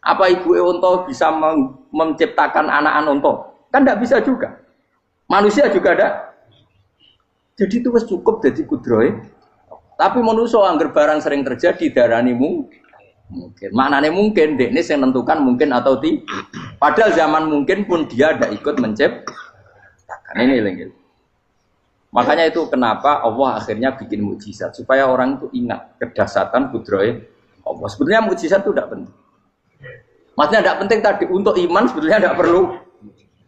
Apa ibuke unta bisa menciptakan anakan unta? Kan tidak bisa juga. Manusia juga ada. Jadi itu wis cukup dadi kudrohe. Tapi manusia angger barang sering terjadi darani Mungkin. Maknanya mungkin, dek ini yang menentukan mungkin atau tidak. Padahal zaman mungkin pun dia tidak ikut menciptakan. Ini lagi. Makanya itu kenapa Allah akhirnya bikin mukjizat supaya orang itu ingat kedahsyatan kudrohe Allah. Sebetulnya mukjizat itu tidak penting. Maksudnya tidak penting tadi untuk iman sebetulnya tidak perlu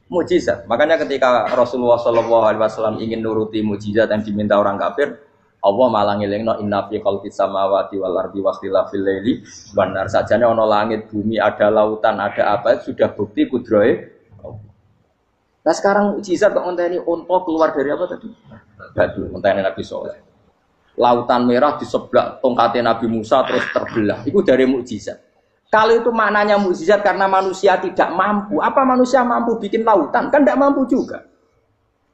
mukjizat. Makanya ketika Rasulullah SAW ingin nuruti mukjizat yang diminta orang kafir, Allah malah ngelingno inna fi khalqis samawati wal ardi wa ikhtilafil laili wan nar. Sajane ana langit, bumi, ada lautan, ada apa sudah bukti kudrohe Allah. Nah sekarang mukjizat kok ngenteni unta keluar dari apa tadi? Batu, ngenteni Nabi Saleh. Lautan merah di sebelah tongkatnya Nabi Musa terus terbelah. Itu dari mukjizat. Kalau itu maknanya mukjizat karena manusia tidak mampu. Apa manusia mampu bikin lautan? Kan tidak mampu juga.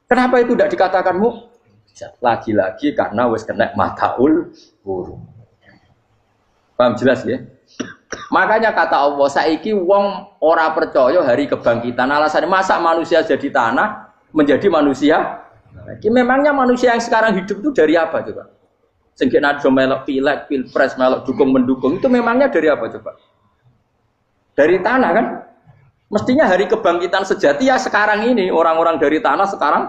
Kenapa itu tidak dikatakan mukjizat? Lagi-lagi karena wis kena mataul burung. Paham jelas ya? Makanya kata Allah, saiki wong ora percaya hari kebangkitan. Alasannya masa manusia jadi tanah menjadi manusia? Memangnya manusia yang sekarang hidup itu dari apa coba? Sengke nado melok pilek, pilpres, melok dukung mendukung itu memangnya dari apa coba? Dari tanah kan? Mestinya hari kebangkitan sejati ya sekarang ini orang-orang dari tanah sekarang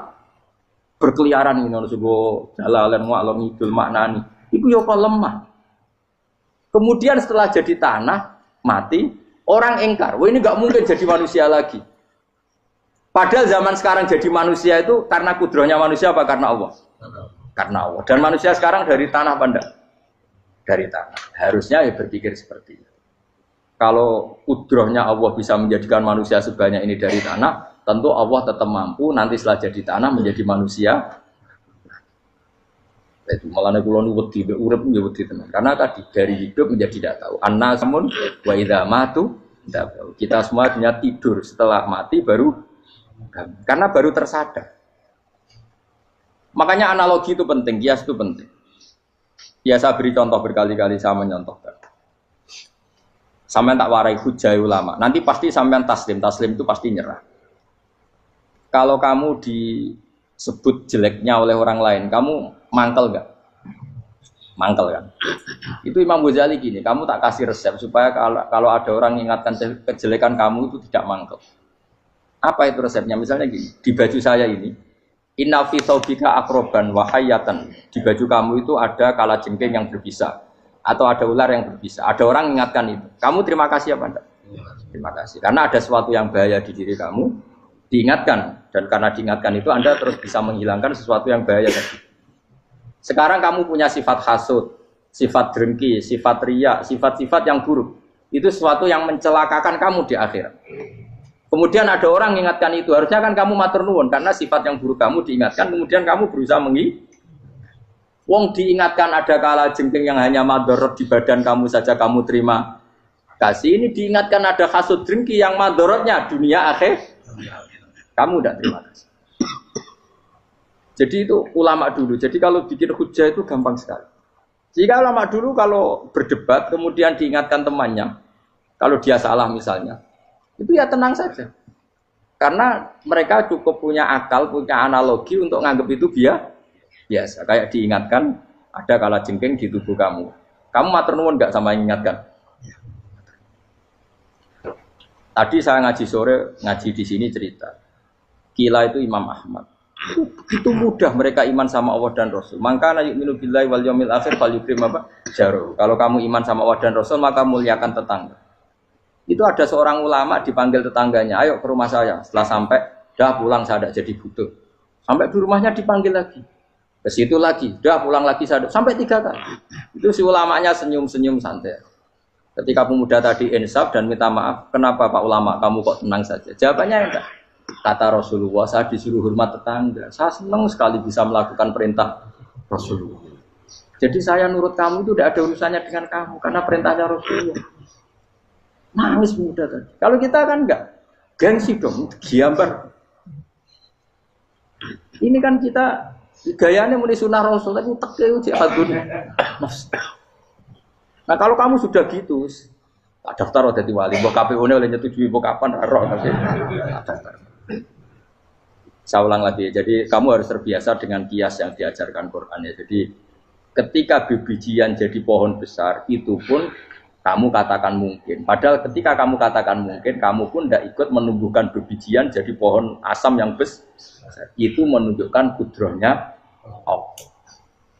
berkeliaran ini ono sego jalalan mu'alam idul maknani. Iku yo kok lemah. Kemudian setelah jadi tanah, mati, orang engkar. Wah ini nggak mungkin jadi manusia lagi. Padahal zaman sekarang jadi manusia itu karena kudrohnya manusia apa? Karena Allah. Karena Allah. Dan manusia sekarang dari tanah apa enggak? Dari tanah. Harusnya ya berpikir seperti itu. Kalau kudrohnya Allah bisa menjadikan manusia sebanyak ini dari tanah, tentu Allah tetap mampu nanti setelah jadi tanah menjadi manusia. Itu malah kula nu wedi urip nggih wedi tenan. Karena tadi dari hidup menjadi tidak tahu. Annasamun wa idza matu tidak tahu. Kita semua hanya tidur setelah mati baru karena baru tersadar. Makanya analogi itu penting, kias itu penting. Ya saya beri contoh berkali-kali saya menyontohkan. Sampean tak warai hujah ulama. Nanti pasti sampean taslim itu pasti nyerah. Kalau kamu disebut jeleknya oleh orang lain, kamu mangkel nggak? Mangkel kan? Itu Imam Ghazali gini, kamu tak kasih resep supaya kalau ada orang mengingatkan kejelekan kamu itu tidak mangkel. Apa itu resepnya? Misalnya gini, di baju saya ini, inna fi thawbika akroban wa hayatan. Di baju kamu itu ada kalajengking yang berbisa atau ada ular yang berbisa. Ada orang mengingatkan itu. Kamu terima kasih apa enggak? Terima kasih. Karena ada sesuatu yang bahaya di diri kamu, diingatkan. Dan karena diingatkan itu Anda terus bisa menghilangkan sesuatu yang bahaya tadi. Sekarang kamu punya sifat hasud, sifat dengki, sifat riya, sifat-sifat yang buruk. Itu sesuatu yang mencelakakan kamu di akhirat. Kemudian ada orang mengingatkan itu, harusnya kan kamu matur nuwun karena sifat yang buruk kamu diingatkan, kemudian kamu berusaha Wong diingatkan ada kalajengking yang hanya madorot di badan kamu saja kamu terima kasih. Ini diingatkan ada hasud dengki yang madorotnya dunia akhir, kamu tidak terima kasih. Jadi itu ulama dulu. Jadi kalau bikin hujah itu gampang sekali. Jika ulama dulu kalau berdebat kemudian diingatkan temannya, kalau dia salah misalnya, itu ya tenang saja. Karena mereka cukup punya akal, punya analogi untuk nganggap itu biasa. Kayak diingatkan ada kalajengking di tubuh kamu. Kamu matur nuwun enggak sama ingatkan? Tadi saya ngaji sore, ngaji di sini cerita. Kila itu Imam Ahmad. Itu mudah mereka iman sama Allah dan Rasul. Maka yu'minu billahi wal yaumil akhir falyukrim apa? Jaru. Kalau kamu iman sama Allah dan Rasul maka muliakan tetangga. Itu ada seorang ulama dipanggil tetangganya, ayo ke rumah saya. Setelah sampai, dah pulang saya tidak jadi butuh. Sampai di rumahnya dipanggil lagi. Ke situ lagi, dah pulang lagi saya sampai 3 kali. Itu si ulamanya senyum-senyum santai. Ketika pemuda tadi insaf dan minta maaf, kenapa Pak Ulama kamu kok tenang saja? Jawabannya enggak. Kata Rasulullah, saya disuruh hormat tetangga. Saya senang sekali bisa melakukan perintah Rasulullah. Jadi saya nurut kamu itu tidak ada urusannya dengan kamu, karena perintahnya Rasulullah. Nangis pemuda tadi. Kalau kita kan enggak, gengsi dong, giambar. Ini kan kita gayanya muni sunnah Rasul, tapi teke jihadun. Nah kalau kamu sudah gitu, tak daftar udah di wali, mbok KPU-ne oleh nyetujui mbok kapan roh tapi daftar. Saya ulang lagi, jadi kamu harus terbiasa dengan kias yang diajarkan Quran ya. Jadi ketika bibijian jadi pohon besar, itu pun Kamu katakan mungkin. Padahal ketika kamu katakan mungkin, kamu pun tidak ikut menumbuhkan bebijian jadi pohon asam yang besar. Itu menunjukkan kudrohnya Allah.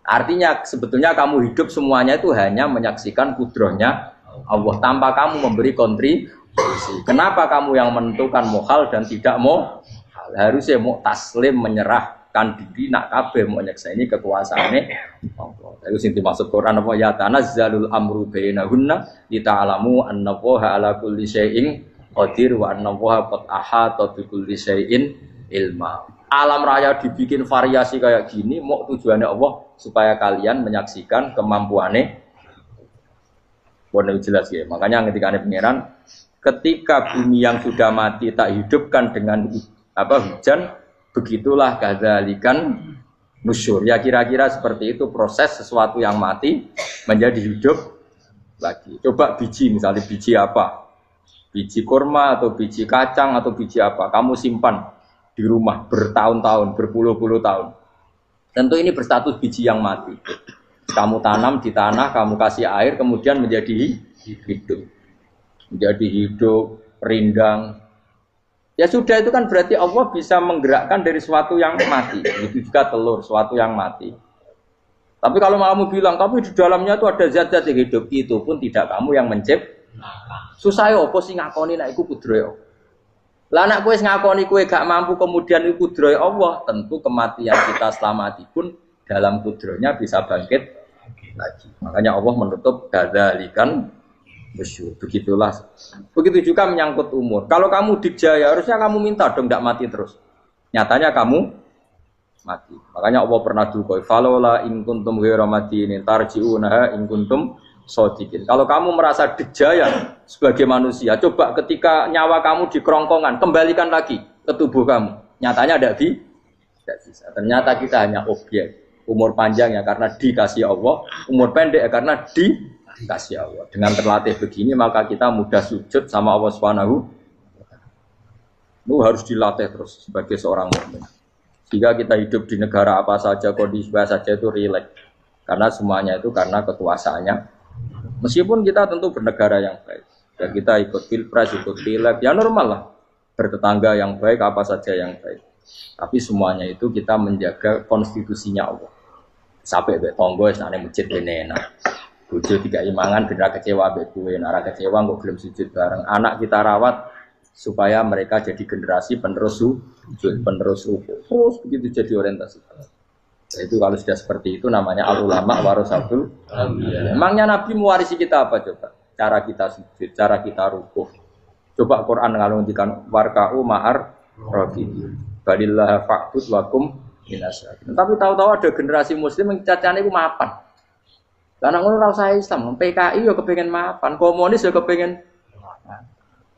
Artinya sebetulnya kamu hidup semuanya itu hanya menyaksikan kudrohnya Allah tanpa kamu memberi kontribusi. Kenapa kamu yang menentukan mohal dan tidak mau? Harusnya mau taslim menyerahkan diri nak kabeh mau nyekseni kekuasaane Allah. Itu sing dimaksud Quran apa ya tanazzalul amru bainahunna lita'lamu annallaha ala kulli syai'in qadir wa annallaha qad ahata bi kulli syai'in ilma. Alam raya dibikin variasi kayak gini mau tujuannya Allah supaya kalian menyaksikan kemampuannya. Boleh jelas ya. Makanya ketika ada pangeran, ketika bumi yang sudah mati tak hidupkan dengan hujan, begitulah kadzalikan nusyur. Ya kira-kira seperti itu proses sesuatu yang mati menjadi hidup lagi. Coba biji, misalnya biji apa? Biji kurma atau biji kacang atau biji apa? Kamu simpan di rumah bertahun-tahun, berpuluh-puluh tahun. Tentu ini berstatus biji yang mati. Kamu tanam di tanah, kamu kasih air, kemudian menjadi hidup. Menjadi hidup, rindang. Ya sudah, itu kan berarti Allah bisa menggerakkan dari sesuatu yang mati. Itu juga telur, sesuatu yang mati. Tapi kalau kamu bilang, tapi di dalamnya itu ada zat-zat yang hidup, itu pun tidak kamu yang menciptakan. Susah ya, apa sih ngakoni nak iku kudrohe. Lah anak kowe ngakoni kowe gak mampu kemudian iku kudrohe Allah, tentu kematian kita setelah mati pun dalam kudrohnya bisa bangkit lagi. Makanya Allah menutup kadzalikan nusyur. Begitulah. Begitu juga menyangkut umur. Kalau kamu dijaya, harusnya kamu minta dong tidak mati terus. Nyatanya kamu mati. Makanya Allah pernah dukoi falola in kuntum ghairu madinin tarji'unaha in kuntum shodiqin. Kalau kamu merasa dijaya sebagai manusia, coba ketika nyawa kamu di kerongkongan, kembalikan lagi ke tubuh kamu. Nyatanya tidak bisa. Ternyata kita hanya objek. Umur panjang ya karena dikasih Allah, umur pendek ya karena dikasih Allah. Dengan terlatih begini maka kita mudah sujud sama Allah Subhanahu. Itu harus dilatih terus sebagai seorang mukmin. Jika kita hidup di negara apa saja, kondisi apa saja itu rileks. Karena semuanya itu karena kekuasaannya. Meskipun kita tentu bernegara yang baik. Ya kita ikut pilpres, ikut pileg, ya normal lah. Bertetangga yang baik, apa saja yang baik. Tapi semuanya itu kita menjaga konstitusinya Allah. Sampai be tonggo senane masjid kene enak. Bojo tiga imangan bener kecewa be kowe, nek kecewa kok gelem sujud bareng. Anak kita rawat supaya mereka jadi generasi penerus sujud, penerus rukuk. Terus begitu jadi orientasi. Itu kalau sudah seperti itu namanya al-ulama warasatul anbiya. Emangnya Nabi mewarisi kita apa coba? Cara kita sujud, cara kita rukuk. Coba Quran ngalungikan warka'u ma'ar rafiqin. Balillah fa'bud wakum minasyakin. Tapi tahu-tahu ada generasi muslim yang cacane iku mapan. Karena ngono ora usah Islam, PKI ya kepengin mapan, komunis ya kepengin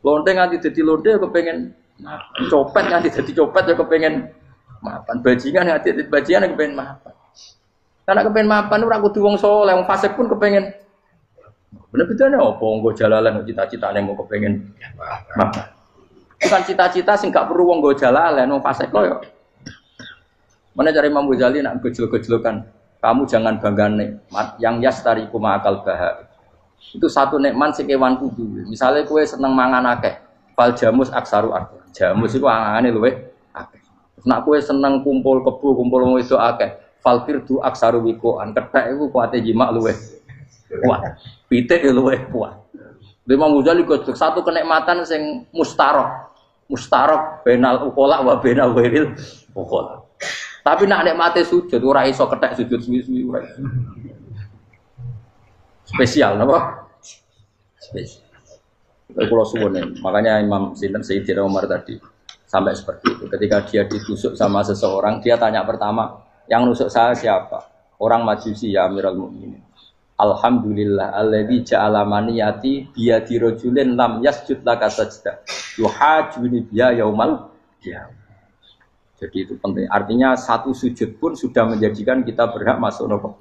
lonte nganti dadi lonte ya kepengin mapan, copet nganti dadi copet ya kepengin mapan, bajingan nganti dadi bajingan ya kepengin mapan. Karena kepengin mapan ora kudu wong saleh, wong fasik pun kepengin. Bener-bener apa nggo jalalan cita-citane mau kepengin mapan. Bukan cita-cita sing gak perlu wong nggo jalalan, wong fasik kok ya. Mana cari Imam Ghazali nak gejol-gejolokan, kamu jangan bangga nikmat yang yastariku ma'akal bahar. Itu satu nikmat sing kewan kudu. Misalnya kowe seneng mangan akeh, fal jamus aksaru akeh. Jamus iku angane luwih akeh. Nek kowe seneng kumpul kebo, kumpul wong wedok akeh, fal firdu aksaru wikoan. Kethek iku kuwate jimak luwih kuat. Pitik ya luwih kuat. Imam Ghazali kok satu kenikmatan sing mustarok benal ukola wa benal wiril ukola. Tapi nak nikmate sujud ora iso kethek sujud suwi-suwi ora. Spesial napa? Spesial. Kalau suwun makanya Imam Sayyidina Umar tadi sampai seperti itu. Ketika dia ditusuk sama seseorang, dia tanya pertama, yang nusuk saya siapa? Orang Majusi ya Amirul Mukminin. Alhamdulillah alladzi ja'ala maniyati biyadi rajulin lam yasjud laka sajda. Yuhajuni biya yaumal qiyamah. Jadi itu penting. Artinya satu sujud pun sudah menjadikan kita berhak masuk neraka.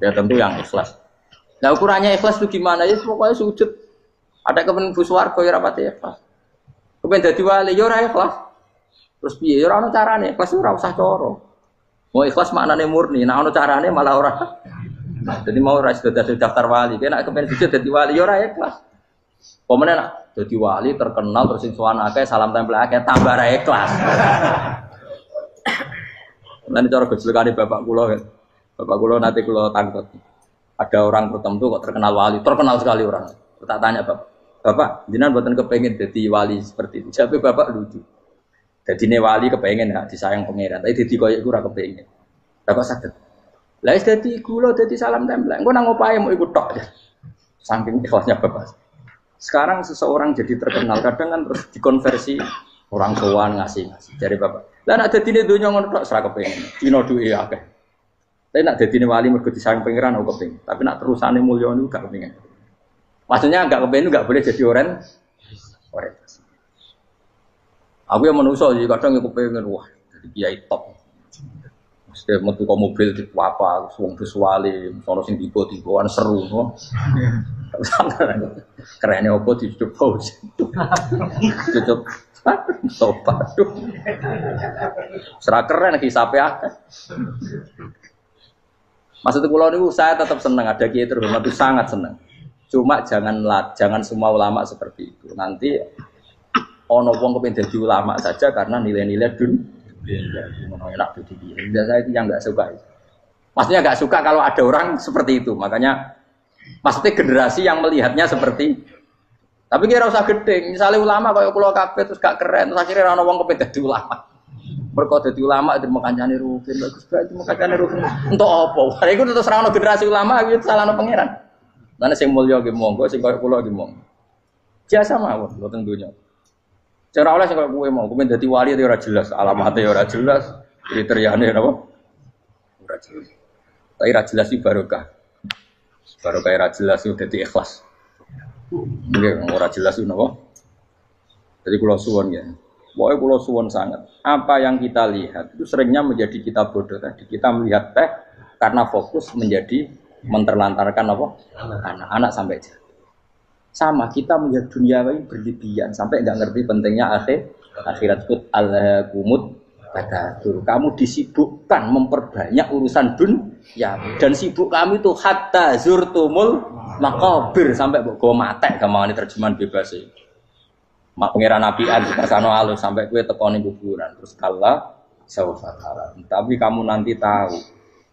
Ya tentu yang ikhlas. Nah ukurannya ikhlas itu gimana? Ya pokoknya sujud. Ada kepen buswarga ya rapati ikhlas. Kepen dadi wali ya ora ikhlas. Terus piye? Ya ora ono carane. Ikhlas ora usah cara. Mau ikhlas maknane murni. Nah ono carane malah ora Jadi mau ora daftar wali, kena kepen sujud dadi wali ya ora ikhlas. Pemene nak dadi wali terkenal terus sing sowan akeh salam tempel akeh tambah ra ikhlas. Lan cara gojlokane bapak kula kan. Bapak kula nate kula tangkut. Ada orang tertentu kok terkenal wali, terkenal sekali orang. Tak tanya Bapak, jenengan mboten kepengin dadi wali seperti itu. Jawabe bapak lucu. Dadine wali kepengin hak disayang pangeran, tapi dadi koyo iku ora kepengin. Lah kok saged. Lah wis dadi kula dadi salam tempel. Engko nang opahe mau iku tok. Saking ikhlasnya bapak. Sekarang seseorang jadi terkenal, kadang kan terus dikonversi orang tuaan ngasih. Dari bapak. Lah nek dadine donya ngono tok ora kepengin. Dino duwe akeh. Tapi nak dadine wali mergo disayang pangeran aku kepengin. Tapi nak terusane mulya niku gak kepengin. Maksudnya enggak kepengin enggak boleh jadi orang. Aku yang manusia jadi kadang aku pengen wah jadi kiai top. Mesti metu ke mobil di apa, wong visuale, sono sing tiba-tibaan seru, no. Kerennya apa di hidup pause. Cukup sobat tuh. Serah keren hisape akeh. Maksud kula niku saya tetap senang ada kiai terhormat itu sangat senang. Cuma jangan semua ulama seperti itu. Nanti ono wong kepen dadi ulama saja karena nilai-nilai enak dadi kiai. Saya itu yang enggak suka. Maksudnya enggak suka kalau ada orang seperti itu. Makanya maksudnya generasi yang melihatnya seperti tapi kira usah gede. Misalnya ulama kayak kula kabeh terus gak keren, terus akhirnya ono wong kepen dadi ulama. Mergo dadi ulama itu mekancane rugen, bagus banget mekancane rugen. Entuk apa? Iku terus ra ono generasi ulama iki salahno pangeran. Lan sing mulya nggih monggo, sing koyo kula nggih monggo. Jasa mawon mboten donya. Cara oleh sing koyo kowe mau, kowe dadi wali ora jelas, alamate ora jelas, kriteriane napa? Ora jelas. Tapi ora jelas iki barokah. Barokah ora jelas iki dadi ikhlas. Nggih, ora jelas iki napa? Jadi kula suwon ya. Pokoke kula suwon sangat. Apa yang kita lihat itu seringnya menjadi kita bodoh tadi. Kita melihat teh karena fokus menjadi menterlantarkan apa? Anak-anak sampai jatuh. Sama kita melihat dunia ini berlebihan sampai enggak ngerti pentingnya akhirat itu al-kumut takatsur. Kamu disibukkan memperbanyak urusan dunia dan sibuk kamu itu hatta zurtumul maqabir sampai mbok go mate gampangane terjemahan bebas e. Mak pangeran nabian kita sano alus sampai kowe tekoni kuburan terus kala saufa tara. Tapi kamu nanti tahu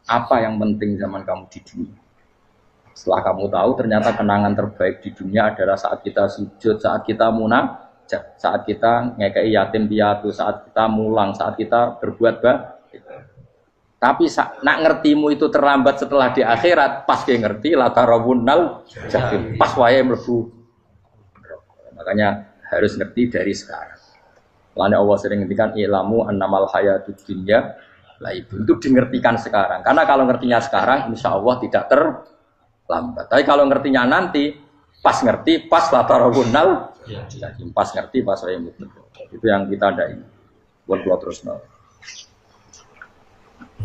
apa yang penting zaman kamu di dunia. Setelah kamu tahu ternyata kenangan terbaik di dunia adalah saat kita sujud, saat kita munajat, saat kita ngekei yatim piatu, saat kita mulang, saat kita berbuat baik. Tapi nak ngertimu itu terlambat setelah di akhirat, pas ke ngerti la tarawunnal jahim, pas wae mlebu. Makanya harus ngerti dari sekarang. Lalu Allah sering ngendikan ilamu annamal hayatud dunya lah itu dingertikan sekarang. Karena kalau ngertinya sekarang insya Allah tidak terlambat. Tapi kalau ngertinya nanti pas ngerti, pas latarawunal pas ngerti, pas saya mutlak. Itu yang kita ada ini. Buat keluar terus no.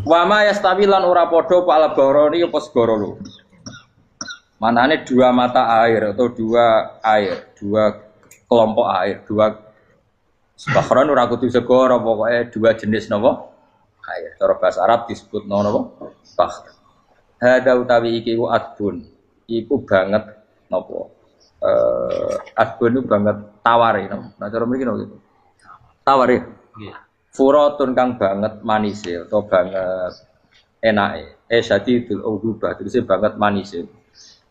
Wama yastawilan ora podo pala boroni apa segoro lu. Manane dua mata air atau dua kelompok air, dua bahron ora kudu segoro pokoknya dua jenis napa? Air. Cara bahasa Arab disebut napa? Bahr. Hada utawi iki ku adbun. Iku banget napa? Adbun itu banget tawari napa? Nah cara mriki napa gitu. Tawari. Nggih. Furatun kang banget manise atau banget enake. Syadidul udubah, terus banget manise.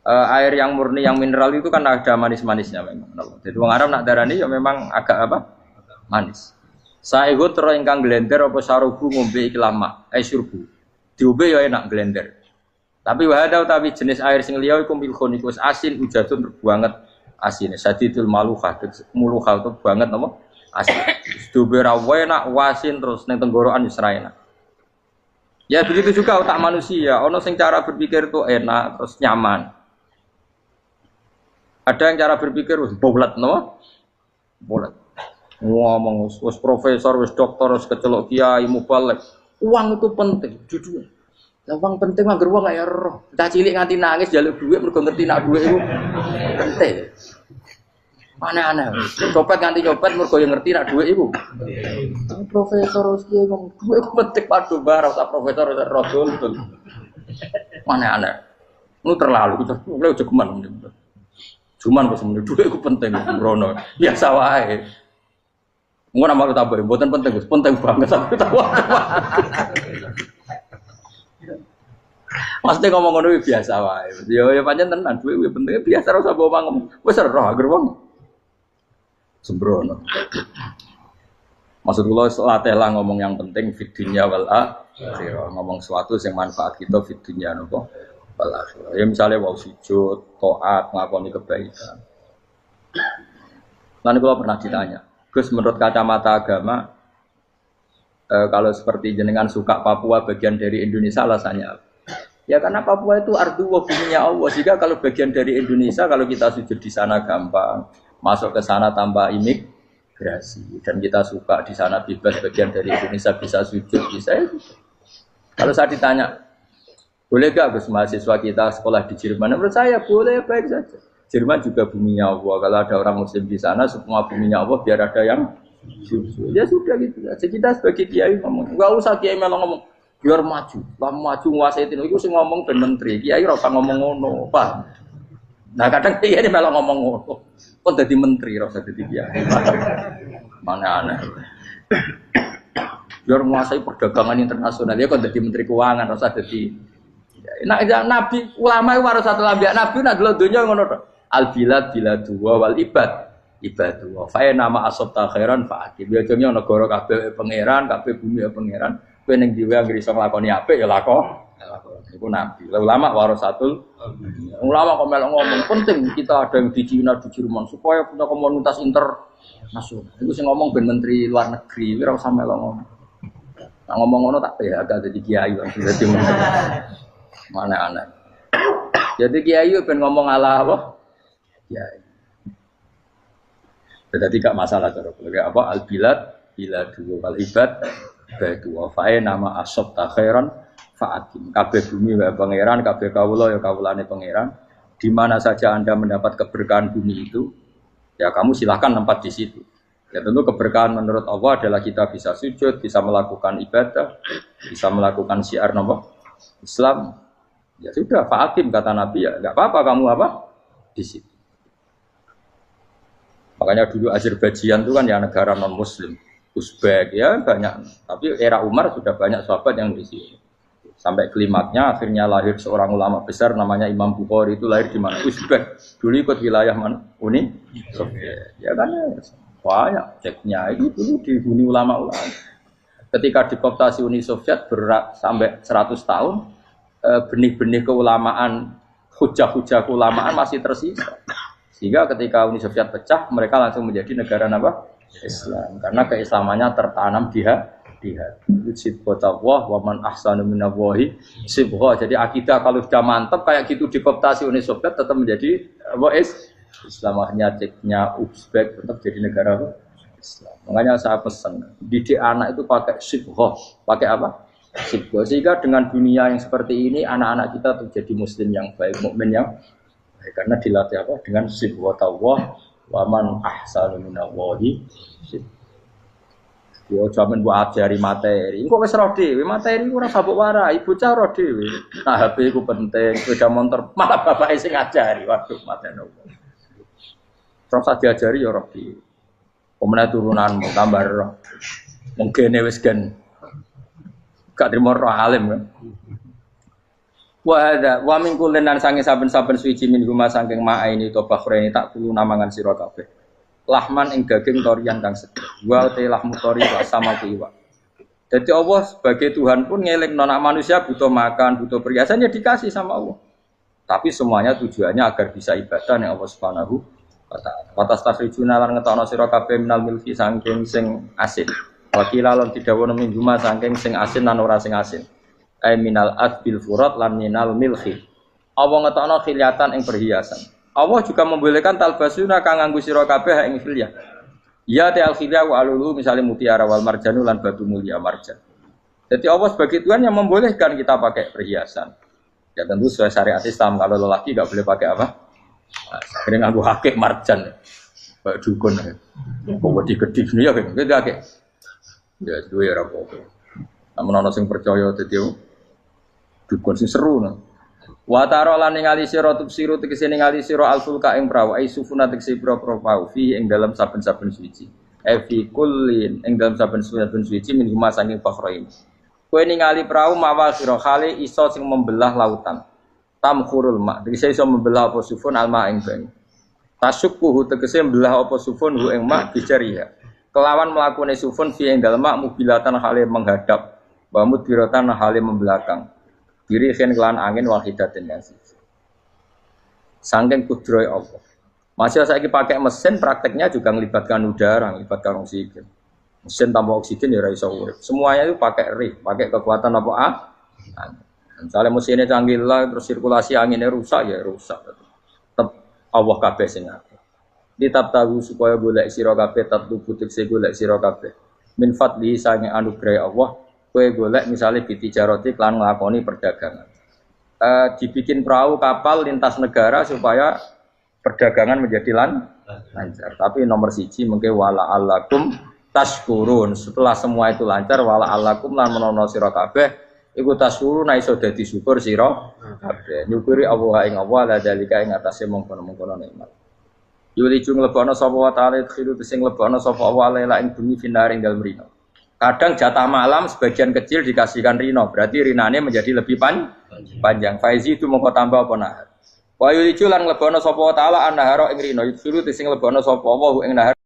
Air yang murni yang mineral itu kan ada manis-manisnya memang. Jadi wong Arab nak darani ya memang agak apa? Manis. Saegot ro ingkang glender apa sarubu ngombe iki lama, syurbu. Diombe ya enak glender. Tapi wahada utawi jenis air sing liya iku milkhun iku asin ujatun banget asine. Sadidul malukhah, mulukhah itu banget apa? Asin. Diombe ra enak wasin terus ning tenggorokan wis ra enak. Ya begitu juga otak manusia, ono sing cara berpikir itu enak terus nyaman. Ada yang cara berpikir wis bolet no? Bolet. Ngomong wis profesor, wis doktor, wis kecelok kiai mubalek. Uang itu penting, jujur. Lah uang penting mangger wong kaya roh. Cah cilik nganti nangis njaluk dhuwit mergo ngerti nak dhuwit iku penting. Aneh-aneh. Copet nganti nyopet mergo yang ngerti nak dhuwit iku. Profesor wis kiai ngomong dhuwit iku penting padha bar ora profesor ora rodol. Aneh-aneh. Lu terlalu lu jogeman. Cuman kok semenit dhuwit iku penting Rono. Biasa wae. Engko nama lu tambah mboten penting, penting banget sampe tahu. Pasti ngomong ngono biasa wae. Ya pancen tenan dhuwit penting biasa ora usah bawa ngomong. Wis ora agar wong sembrono. Maksud kula latihlah ngomong yang penting fid dunya wal akhirah. Ngomong sesuatu yang manfaat kita fid dunya napa wal akhirah. Ya misalnya wau sujud, taat, nglakoni kebaikan. Lan kula pernah ditanya, Gus menurut kacamata agama kalau seperti jenengan suka Papua bagian dari Indonesia alasannya apa? Ya karena Papua itu ardu wa buminya Allah. Sehingga kalau bagian dari Indonesia kalau kita sujud di sana gampang, masuk ke sana tanpa imigrasi dan kita suka di sana bebas bagian dari Indonesia bisa sujud bisa ya. Kalau saya ditanya boleh gak Gus mahasiswa kita sekolah di Jerman? Menurut saya boleh baik saja. Jerman juga buminya Allah. Kalau ada orang Muslim di sana semua buminya Allah biar ada yang sujud. Ya sudah gitu saja. Kita sebagai kiai ngomong nggak usah kiai malah ngomong biar maju, maju nguasai itu. Itu sih ngomong ben menteri kiai rasa ngomong ngono Pak. Nah kadang kiai ini malah ngomong ngono. Kok jadi menteri rasa jadi kiai. Mana aneh. Biar menguasai perdagangan internasional ya kok jadi menteri keuangan rasa jadi. Nah nabi ulama itu harus satu lambiak nabi nak dulu dunia ngono to. Al bilad biladu wal ibad ibadu. Fa nama asabta khairan fa akib. Ya jenenge negara kabeh pangeran, kabeh bumi pangeran. Kowe ning dhewe anggere iso nglakoni apik ya lakon. Iku nabi. Ulama warasatul ulama kok melok ngomong penting kita ada yang di Cina di Jerman supaya punya komunitas internasional. Itu sing ngomong ben menteri luar negeri ora usah melok ngomong. Nah ngomong ngono tak PHK dadi kiai langsung dadi menteri. Mana aneh. Jadi kiai ben ngomong ala apa? Kiai. Berarti gak masalah cara apa al bilad biladu wal ibad badu wa fa nama asab ta khairan fa'atim. Kabeh bumi wae pangeran, kabeh kawula ya kawulane pangeran. Di mana saja Anda mendapat keberkahan bumi itu, ya kamu silakan tempat di situ. Ya tentu keberkahan menurut Allah adalah kita bisa sujud, bisa melakukan ibadah, bisa melakukan syiar nama Islam. Ya sudah, fa'atim kata Nabi ya, enggak apa-apa kamu apa? Di situ. Makanya dulu Azerbaijan itu kan ya negara non muslim. Uzbek ya banyak, tapi era Umar sudah banyak sahabat yang di sini. Sampai klimaknya akhirnya lahir seorang ulama besar namanya Imam Bukhari itu lahir di mana? Uzbek. Dulu ikut wilayah mana? Uni Soviet. Ya kan ya. Banyak ceknya itu dulu dihuni ulama-ulama. Ketika dikooptasi Uni Soviet berat sampai 100 tahun, benih-benih keulamaan, hujah-hujah keulamaan masih tersisa. Sehingga ketika Uni Soviet pecah, mereka langsung menjadi negara apa? Islam. Karena keislamannya tertanam di hati. Sibghatullah wa man ahsanu minallahi sibghah. Jadi akidah kalau sudah mantap kayak gitu dikooptasi Uni Soviet tetap menjadi Islam. Akhirnya ceknya Uzbek tetap jadi negara Islam. Makanya saya pesan didik anak itu pakai sibghah. Pakai apa? Sibghah. Sehingga dengan dunia yang seperti ini anak-anak kita tuh jadi muslim yang baik, mukmin yang baik. Karena dilatih apa? Dengan sibghatullah wa man ahsanu minallahi yo jaman buat ajari materi. Engko wis ro dhewe, materi ora sabuk warai, bocah ro dhewe. Nah, HP ku penting, sepeda motor malah bapake sing ngajari. Waduh, mateni. Terus diajari ya ro dhewe. Pemene turunanmu tambah ro. Mungkin wis gen gak trimo ro alim kan. Wa min kullin lan sange saben-saben suci min guma saking ma'aini to bakhreni tak kulo namangan sira kabeh. Lahman ing daging torian kang seger. Wa te lahmu tori wa sama kuiwa. Jadi Allah sebagai Tuhan pun ngelingno nek manusia butuh makan, butuh perhiasan ya dikasih sama Allah. Tapi semuanya tujuannya agar bisa ibadah ning Allah Subhanahu wa taala. Wa tastajuna lan ngetokno sira kabeh minal milki saking sing asin. Wa kilalon didhawuhna min guma saking sing asin lan ora sing asin. Minal adbil furat lan minal milhi. Allah ngetokno khilyatan ing perhiasan. Allah juga membolehkan talbasuna kang nganggo sira kabeh ing khilyah. Ya ta'al khilyah wa alulu misalnya mutiara wal marjanu lan batu mulia marjan. Jadi Allah sebagai Tuhan yang membolehkan kita pakai perhiasan. Ya tentu sesuai syariat Islam kalau lelaki enggak boleh pakai apa? Akhirnya nganggo hakik marjan. Kayak dukun. Kok wedi-gedi ya kan. Gitu hakik. Ya duwe ora apa-apa. Namun ana sing percaya dadi dukun sing seru nah. Wa tara lan ningali sira tubsiru tegese ningali sira alfulka ing prahu ai sufuna tegese pira-pira prahu fi ing dalam saben-saben suci. Fi kullin ing dalam saben-saben suci min huma saking fakhrain. Kowe ningali prahu mawa sira khali iso sing membelah lautan. Tamkhurul ma tegese iso membelah apa sufun alma ing banyu. Tasukkuhu tegese membelah apa sufun hu ing ma bijariha. Kelawan mlakune sufun fi ing dalem ma mubilatan khali menghadap wa mudbiratan khali membelakang. Diri khen kelan angin wahidatin yang siji. Saking kudroy Allah. Masih saiki pakai mesin prakteknya juga melibatkan udara, melibatkan oksigen. Mesin tanpa oksigen ya ora iso urip. Semuanya itu pakai rig, pakai kekuatan apa Misalnya mesinnya canggih lah, terus sirkulasi anginnya rusak ya rusak. Tetap Allah kabeh sing ngatur. Ditab tahu supaya golek sira kabeh tatlu butik se golek sira kabeh. Min fadli sange anugerah Allah. Kue golek misalnya bitijaroti klan ngelakoni perdagangan. Dibikin perahu kapal lintas negara supaya perdagangan menjadi lancar. Tapi nomor siji mungkin wala alakum tashkurun. Setelah semua itu lancar wala alakum lan menono sira kabeh iku tashkurun iso dadi syukur sira kabeh. Nyukuri Allah ing Allah la dalika ing atase mongkon-mongkon nikmat. Yuli jung lebono sapa wa ta'ala khiru sing lebono sapa Allah la ing bumi finaring dalem rino. Kadang jatah malam sebagian kecil dikasihkan rino, berarti rinane menjadi lebih panjang. Faizi itu mongko tambah apa nahar. Wa yulicu lan lebono sapa ta'ala an nahara ing rino, yusuru sing lebono sapa wa ing nahar